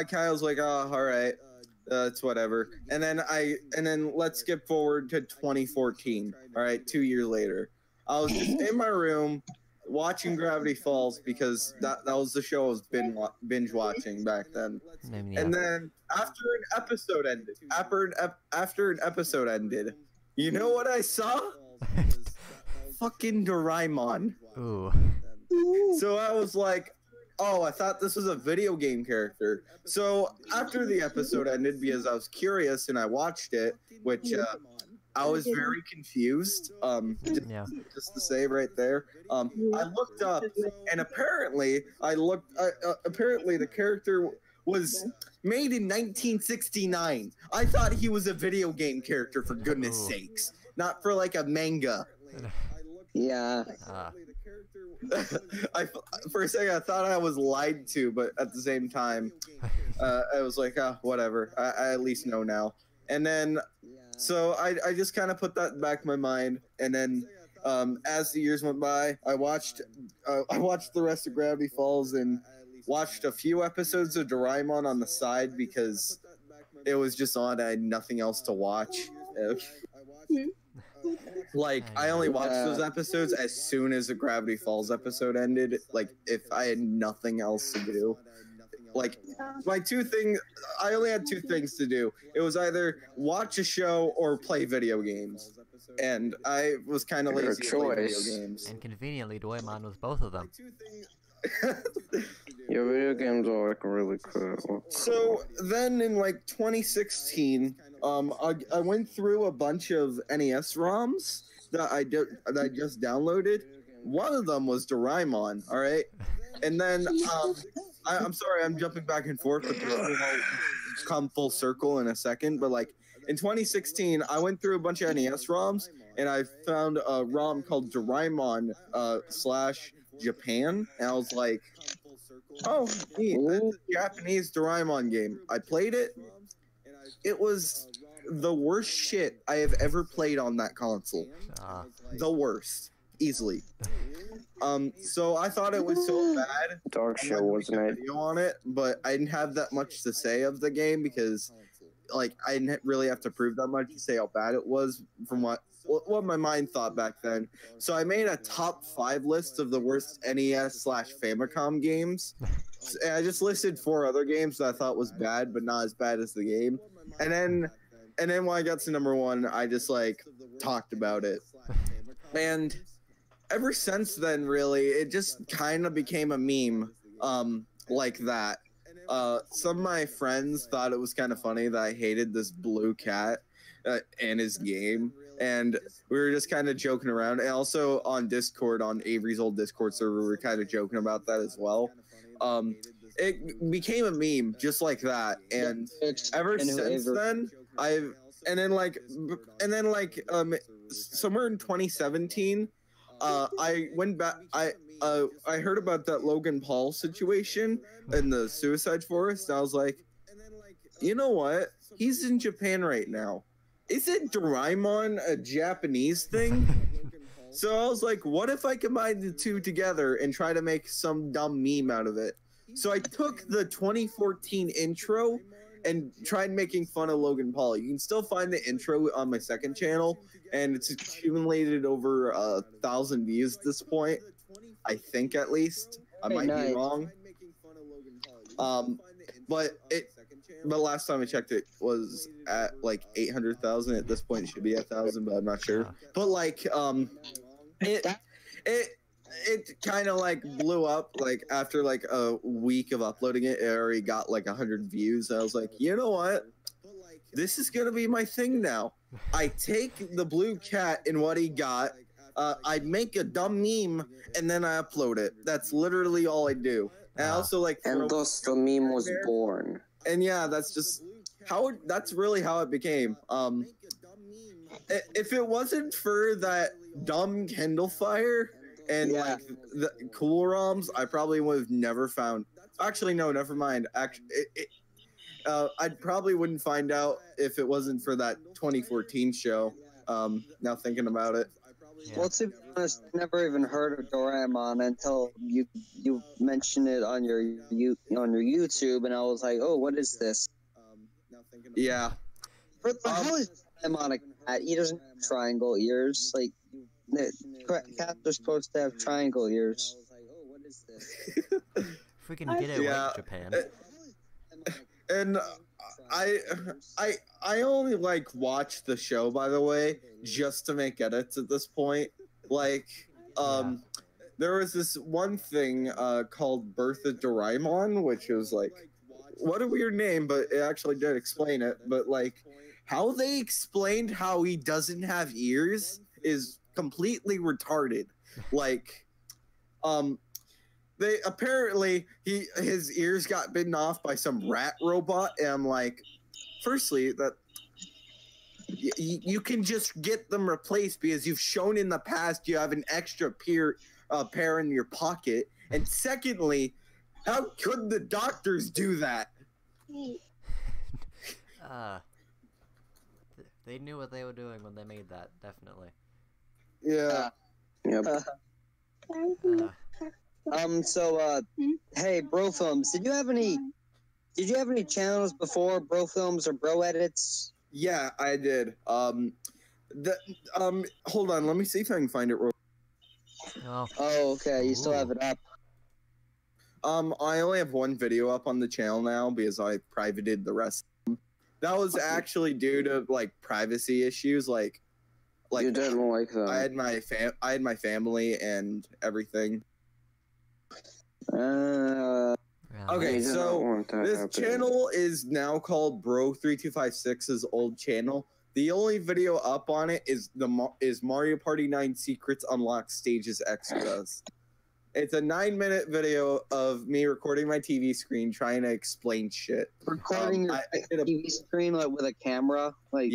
kind of was like, oh, alright, it's whatever. And then let's skip forward to 2014. Alright, 2 years later, I was just in my room watching Gravity Falls because that was the show I was binge watching back then. And then after an episode ended, you know what I saw? Fucking Doraemon. Ooh. So I was like, oh, I thought this was a video game character. So after the episode ended, because I was curious and I watched it, which I was very confused. Just to say right there, I looked up, and apparently the character was made in 1969. I thought he was a video game character, for goodness sakes, not for like a manga. Yeah. For a second, I thought I was lied to, but at the same time, I was like, whatever. I at least know now. And then, so I just kind of put that in the back of my mind. And then, as the years went by, I watched the rest of Gravity Falls and watched a few episodes of Doraemon on the side because it was just on. I had nothing else to watch. Like, I only watched those episodes as soon as the Gravity Falls episode ended. Like, if I had nothing else to do. Like, I only had two things to do. It was either watch a show or play video games. And I was kind of lazy to play video games. And conveniently, Doraemon was both of them. Your video games are like really cool. So then in like 2016, I went through a bunch of NES ROMs that I just downloaded. One of them was Doraemon, all right? And then I'm sorry, I'm jumping back and forth, but I'll come full circle in a second. But like in 2016, I went through a bunch of NES ROMs, and I found a ROM called Doraemon / Japan, and I was like, oh, neat, that's a Japanese Doraemon game. I played it. It was the worst shit I have ever played on that console. The worst, easily. So I thought it was so bad. Dog shit, wasn't it? Video on it, but I didn't have that much to say of the game because, like, I didn't really have to prove that much to say how bad it was from what my mind thought back then. So I made a top 5 list of the worst NES / Famicom games. And I just listed 4 other games that I thought was bad, but not as bad as the game. And then when I got to number 1, I just like talked about it. And ever since then, really, it just kind of became a meme, like that. Some of my friends thought it was kind of funny that I hated this blue cat and his game. And we were just kind of joking around. And also on Discord, on Avery's old Discord server, we were kind of joking about that as well. It became a meme just like that. And ever since then, somewhere in 2017, I went back. I heard about that Logan Paul situation in the Suicide Forest. And I was like, you know what? He's in Japan right now. Isn't Doraemon a Japanese thing? So I was like, what if I combine the two together and try to make some dumb meme out of it? So I took the 2014 intro and tried making fun of Logan Paul. You can still find the intro on my second channel, and it's accumulated over 1,000 views at this point. I think, at least. I might be wrong. But last time I checked, it was at like 800,000. At this point, it should be 1,000, but I'm not sure. But like, it kind of like blew up. Like after like a week of uploading it, it already got like 100 views. I was like, you know what? This is gonna be my thing now. I take the blue cat and what he got. I make a dumb meme and then I upload it. That's literally all I do. And I also like. And thus the meme was born. And yeah, that's just how. That's really how it became. If it wasn't for that dumb Kindle Fire and like the cool ROMs, I probably would have never found. Actually, no, never mind. Actually, I probably wouldn't find out if it wasn't for that 2014 show. Now thinking about it. Yeah. Well, to be honest, I never even heard of Doraemon until you mentioned it on your YouTube, and I was like, oh, what is this? Yeah. But how is Doraemon a cat? He doesn't have triangle ears. Like, cats are supposed to have triangle ears. I was like, oh, what is this? Freaking get it right, Japan. And I only like watch the show, by the way, just to make edits at this point. Like, there was this one thing called Birth of Doraemon, which was like, what a weird name, but it actually did explain it. But like, how they explained how he doesn't have ears is completely retarded. Like, they apparently his ears got bitten off by some rat robot, and I'm like, firstly, that you can just get them replaced because you've shown in the past you have an extra pair in your pocket, and secondly, how could the doctors do that? They knew what they were doing when they made that, definitely. Yeah. Yep. Hey, BroFilms, did you have any channels before BroFilms or Bro Edits? Yeah, I did. Hold on, let me see if I can find it real. Oh, okay, you still have it up. I only have one video up on the channel now because I privated the rest of them. That was actually due to like privacy issues, like you didn't like that. I had my family and everything. Okay, so this channel is now called Bro3256's old channel. The only video up on it is Mario Party 9 Secrets Unlocked Stages Extras. It's a 9-minute video of me recording my TV screen trying to explain shit. Recording your TV screen like with a camera, like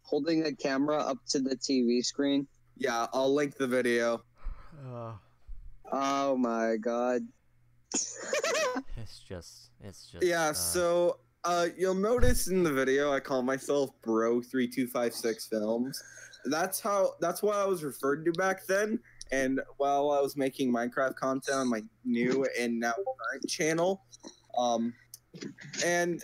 holding a camera up to the TV screen. Yeah, I'll link the video. Oh my god. It's just yeah, so you'll notice in the video I call myself Bro3256 Films. That's what I was referred to back then. And while I was making Minecraft content on my new and now current channel, and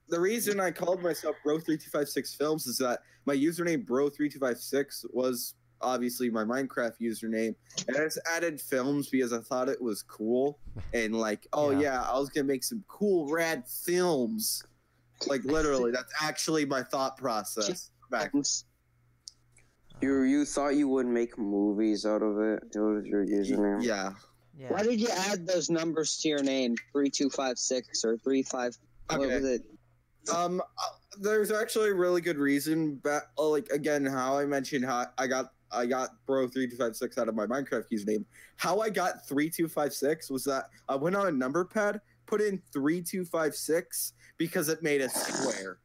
the reason I called myself Bro3256 Films is that my username Bro3256 was obviously my Minecraft username, and I just added films because I thought it was cool, and like, oh yeah, I was gonna make some cool rad films. Like literally, that's actually my thought process back. You thought you would make movies out of it? It was your username. Yeah. Why did you add those numbers to your name? 3256 or 35? What was it? There's actually a really good reason. Like again, how I mentioned how I got Bro3256 out of my Minecraft username. How I got 3256 was that I went on a number pad, put in 3256 because it made a square.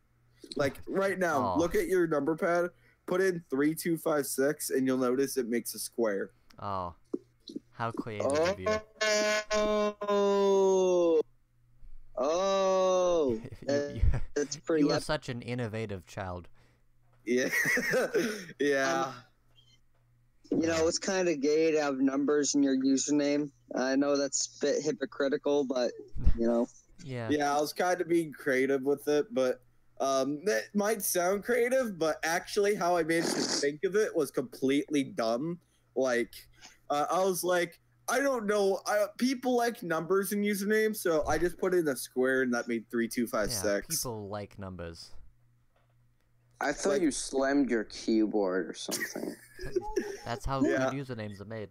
Like right now, look at your number pad. Put in 3256, and you'll notice it makes a square. Oh, how creative of you! That's pretty. You are such an innovative child. Yeah, yeah. You know, it's kind of gay to have numbers in your username. I know that's a bit hypocritical, but you know. Yeah. Yeah, I was kind of being creative with it, but that might sound creative, but actually how I managed to think of it was completely dumb. Like, I was like, I don't know. People like numbers in usernames, so I just put in a square and that made 3256. Yeah, people like numbers. I thought you slammed your keyboard or something. That's how good usernames are made.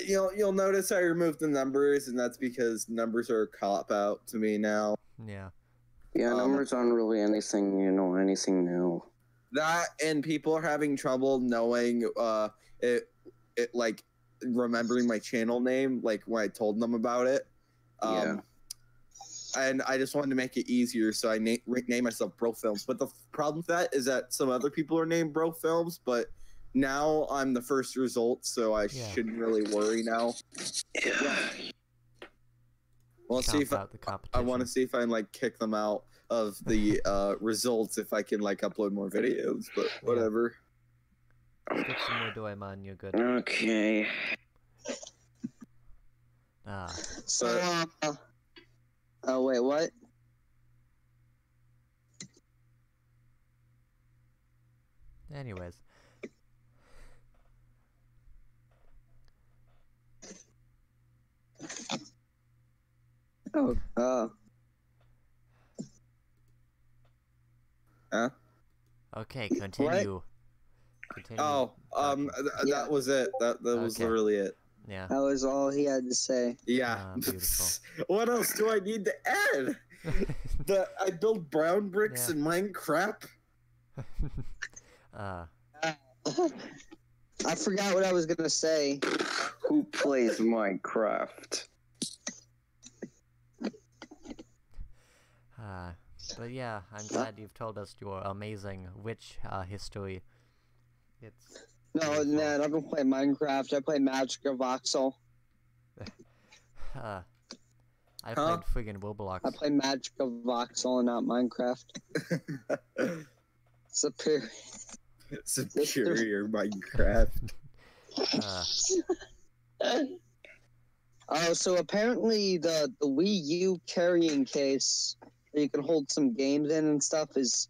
You'll notice I removed the numbers, and that's because numbers are a cop-out to me now. Yeah. Yeah, numbers aren't really anything, anything new. That, and people are having trouble knowing it like remembering my channel name, like when I told them about it. Yeah. And I just wanted to make it easier, so I name myself BroFilms. But the problem with that is that some other people are named BroFilms, but now I'm the first result, so I shouldn't really worry now. Yeah. Well, let's see if I want to see if I can like kick them out of the results if I can like upload more videos, but whatever. Get some more Doraemon, you're good. Okay. So, oh wait, what? Anyways. Oh, Huh? Okay, continue. Oh, that was it. That was literally it. Yeah. That was all he had to say. Yeah. Beautiful. What else do I need to add? I build brown bricks in Minecraft. I forgot what I was gonna say. Who plays Minecraft? But yeah, I'm glad you've told us your amazing witch history. No, man, I don't play Minecraft. I play Magic or Voxel. I played friggin' Roblox. I play Magic or Voxel and not Minecraft. Superior Minecraft. Oh, so apparently the Wii U carrying case that you can hold some games in and stuff is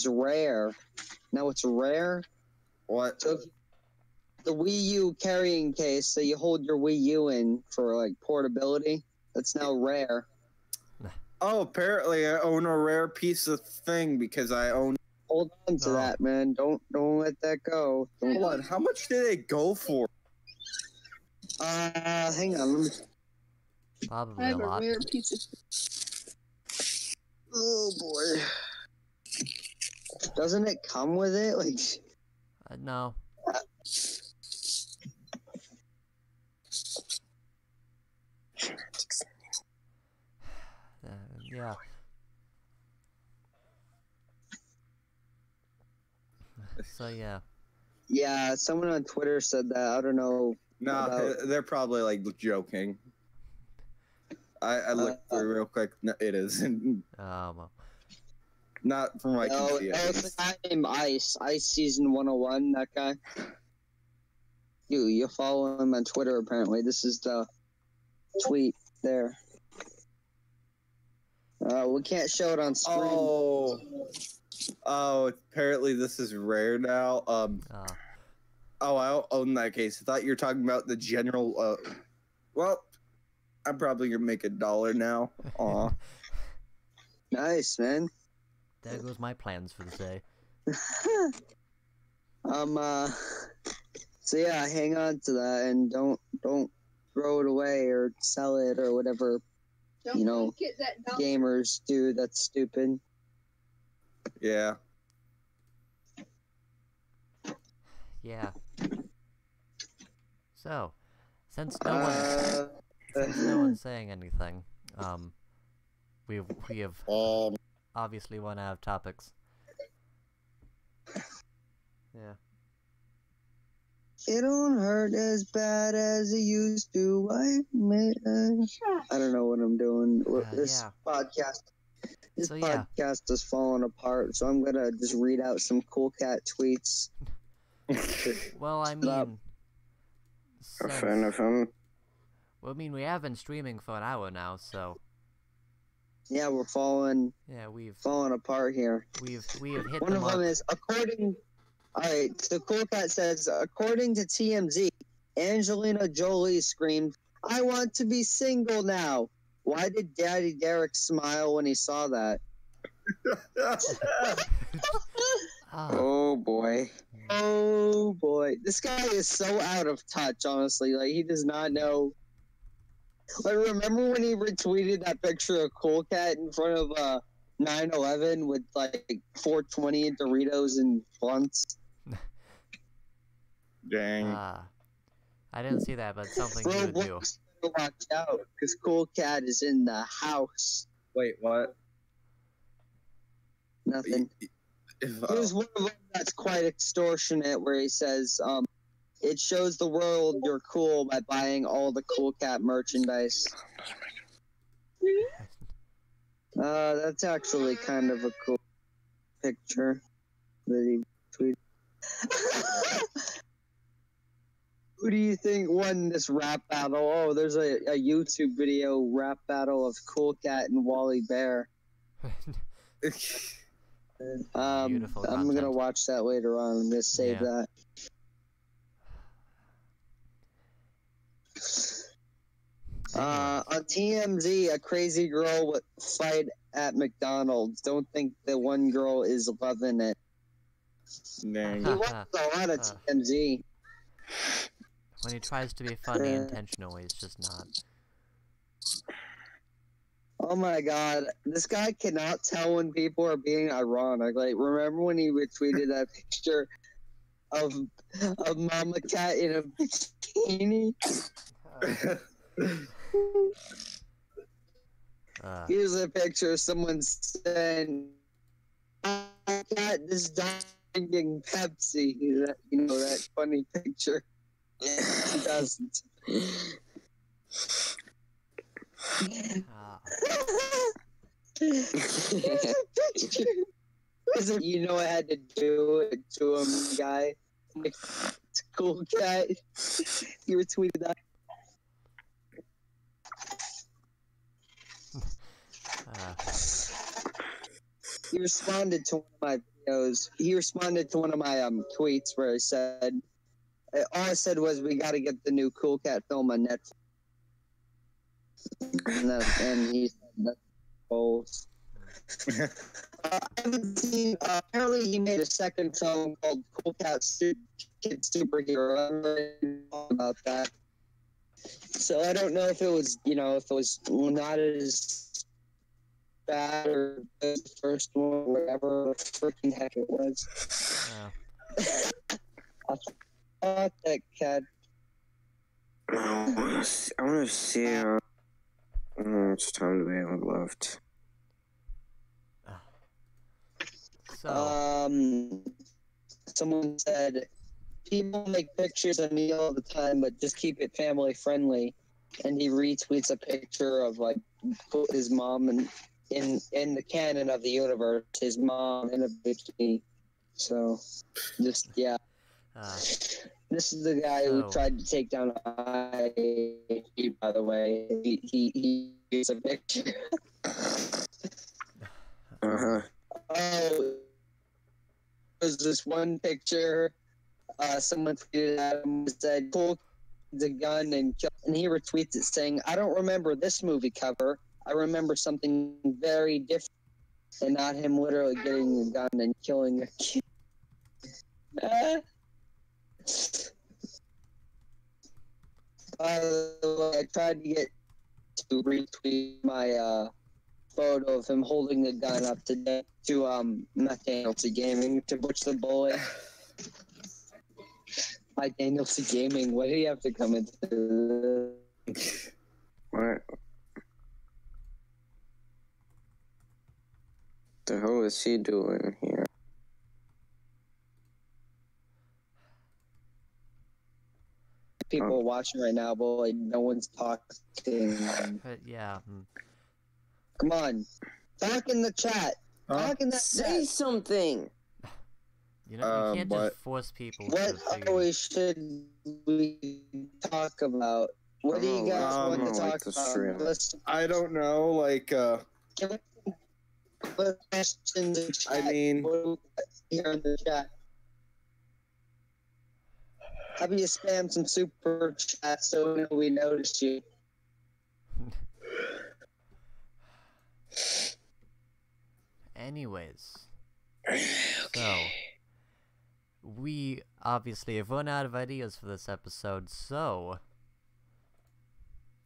rare. Now it's rare. What? So the Wii U carrying case that you hold your Wii U in for like portability, that's now rare. Oh, apparently I own a rare piece of thing because I own. Hold on to that, man. Don't let that go. Hold on. How much did it go for? Hang on. Let me... Probably I have a lot. a rare piece of. Oh boy. Doesn't it come with it? Like. No. Yeah. So yeah. Yeah, someone on Twitter said that. I don't know. No, they're probably like joking. I looked through real quick. No, it isn't. Well. Not from my PC. It's a guy named Ice Season 101, that guy. You follow him on Twitter, apparently. This is the tweet there. We can't show it on screen. Oh, apparently this is rare now. I don't own that case. I thought you were talking about the general, well, I'm probably gonna make $1 now. Aw. Nice, man. There goes my plans for the day. So yeah, hang on to that and don't throw it away or sell it or whatever. Gamers do. That's stupid. Yeah. Yeah. So, since no one's saying anything, we have obviously run out of topics. Yeah. It don't hurt as bad as it used to. I don't know what I'm doing. This podcast is falling apart, so I'm gonna just read out some cool cat tweets. Well, I mean, A fan of him. Well, I mean, we have been streaming for an hour now, so Yeah, we're falling. Yeah, we've falling apart here. We have hit One the of mark. them is according. All right, so Cool Cat says according to TMZ, Angelina Jolie screamed, "I want to be single now." Why did Daddy Derek smile when he saw that? Oh boy. Oh boy, this guy is so out of touch. Honestly, like he does not know. Like, remember when he retweeted that picture of Cool Cat in front of 9/11 with like 420 and Doritos and blunts? Dang. I didn't see that, but something you would do. Watch out, because Cool Cat is in the house. Wait, what? Nothing. Here's one of them that's quite extortionate, where he says, "It shows the world you're cool by buying all the Cool Cat merchandise." That's actually kind of a cool picture that he tweeted. Who do you think won this rap battle? Oh, there's a YouTube video rap battle of Cool Cat and Wally Bear. Beautiful I'm content. gonna watch that later on. I'm gonna save that. On TMZ, a crazy girl would fight at McDonald's. Don't think the one girl is loving it. Dang. He watches a lot of TMZ. When he tries to be funny intentionally, he's just not. Oh my god, this guy cannot tell when people are being ironic. Like, remember when he retweeted that picture of Mama Cat in a bikini? Here's a picture of someone saying, "Mama Cat, this dog drinking Pepsi." You know that funny picture? He doesn't. You know I had to do it to him, guy. It's Cool Cat. He retweeted that. He responded to one of my videos. He responded to one of my tweets where I said, all I said was, "We got to get the new Cool Cat film on Netflix." And he said that's goals. I haven't seen. Apparently, he made a second film called Cool Cat Kid Superhero. I'm not talking about that. So I don't know if it was, if it was not as bad or the first one, or whatever the freaking heck it was. I thought that cat. I want to see. It's time to be on left. So. Someone said, "People make pictures of me all the time, but just keep it family friendly." And he retweets a picture of like his mom and in the canon of the universe, his mom in a bikini. So, just this is the guy who tried to take down IAG, by the way. He used a picture. Oh, there's this one picture. Someone tweeted at him and said, "Cool the gun and kill," and he retweets it saying, "I don't remember this movie cover. I remember something very different, and not him literally getting a gun and killing a kid." By the way, I tried to get to retweet my photo of him holding a gun up to not Daniel C. Gaming, to Butch the Bullet. By Daniel C. Gaming, what do you have to come into? What the hell is he doing here? People watching right now, but like no one's talking. Yeah. Come on, talk in the chat. Talk in the Say chat. something. You can't just force people what to figure. always should we talk about? What do you guys want to talk about? I don't know, like, give me questions in chat. I mean, here in the chat. How about you spam some super chats so we notice you? Anyways, so we obviously have run out of ideas for this episode, so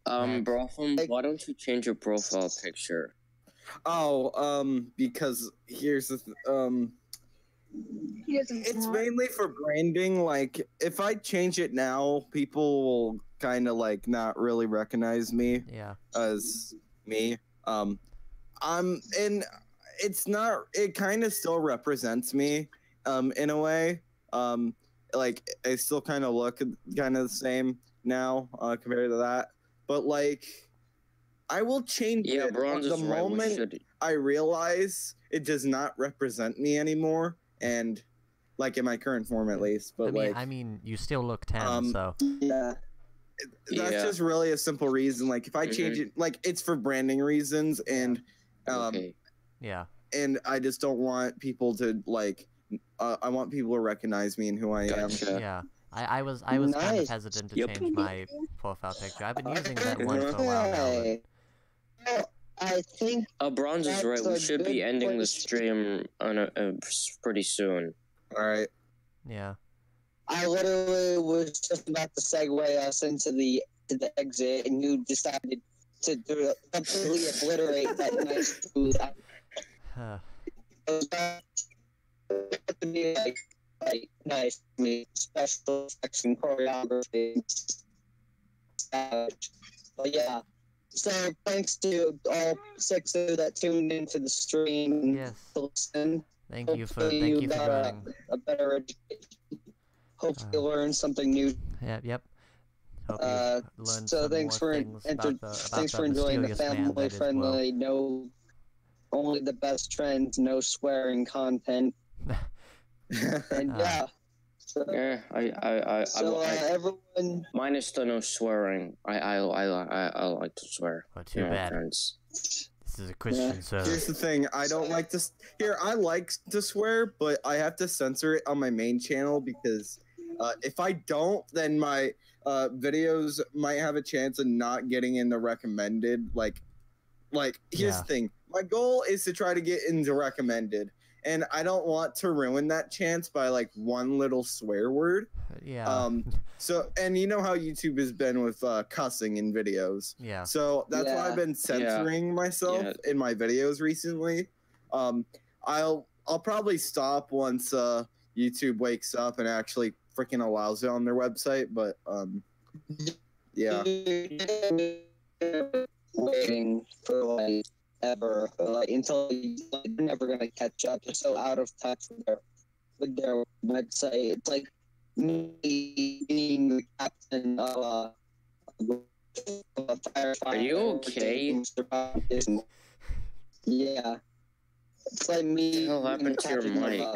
BroFilms, why don't you change your profile picture? Because here's the it's not. mainly for branding. Like, if I change it now, people will kind of like not really recognize me as me. It's not. It kind of still represents me, in a way. Like, I still kind of look kind of the same now, compared to that. But like, I will change it the moment I realize it does not represent me anymore, and like in my current form at least. But I mean, you still look 10, so yeah. That's just really a simple reason. Like, if I change it, like, it's for branding reasons, and and I just don't want people to like. I want people to recognize me and who I am. Yeah, I was kind of hesitant to change my profile picture. I've been using that one for a while now. But... I think Bronze is right. We should be ending the stream on pretty soon. All right. Yeah. I literally was just about to segue us into the exit, and you decided to completely obliterate that nice food. To be like nice, I mean, special effects and choreography. But yeah. So thanks to all 6 of you that tuned into the stream and to listen. Thank you for joining. A better education. Hope you learned something new. Yep. Hope you learned so some thanks for thanks for enjoying the family friendly, no only the best trends, no swearing content. And yeah. So, everyone minus the no swearing. I like to swear. Oh, too bad. Friends. This is a Christian service. Here's the thing. I don't like to. I like to swear, but I have to censor it on my main channel because if I don't, then my videos might have a chance of not getting in the recommended. Like here's the thing. My goal is to try to get into recommended. And I don't want to ruin that chance by like one little swear word. Yeah. So, and you know how YouTube has been with cussing in videos. Yeah. So that's why I've been censoring myself in my videos recently. I'll probably stop once YouTube wakes up and actually freaking allows it on their website. But yeah. Waiting for like ever, like until they're never gonna catch up. They're so out of touch with their website. It's like me being the captain of a firefighter. Are you okay? Yeah, it's like me. What happened to your mic?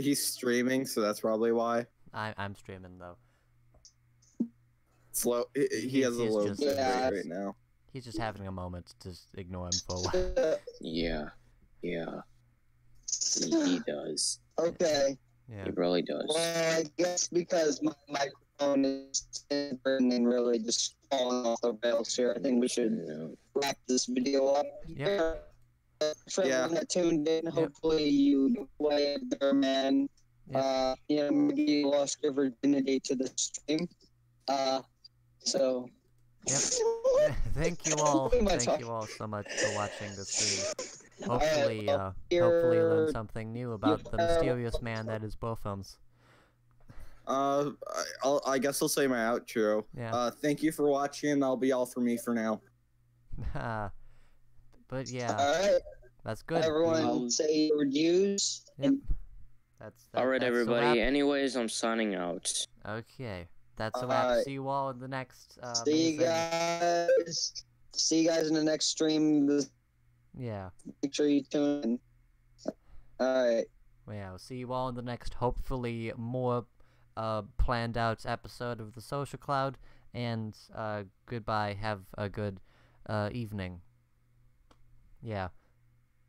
He's streaming, so that's probably why. I'm streaming though. Slow. He has a low rate right now. He's just having a moment. Just ignore him for a while. Yeah. He does. Okay. Yeah. He really does. Well, I guess because my microphone is burning and really just falling off the rails here, I think we should wrap this video up. Yeah. For everyone that tuned in, hopefully you enjoyed their man. Maybe you lost your virginity to the stream. So. Yep. Thank you all. Thank you all so much for watching the stream. Hopefully, hopefully learn something new about the mysterious man that is BroFilms. I guess I'll say my outro. Yeah. Thank you for watching. That'll be all for me for now. But yeah. Alright. That's good. Everyone say your reviews. Yep. That's alright, everybody. Anyways, I'm signing out. Okay. That's a wrap. See you all in the next. See you guys. See you guys in the next stream. Yeah. Make sure you tune in. Alright. Yeah, we'll see you all in the next, hopefully, more planned out episode of the Social Cloud. And goodbye. Have a good evening. Yeah.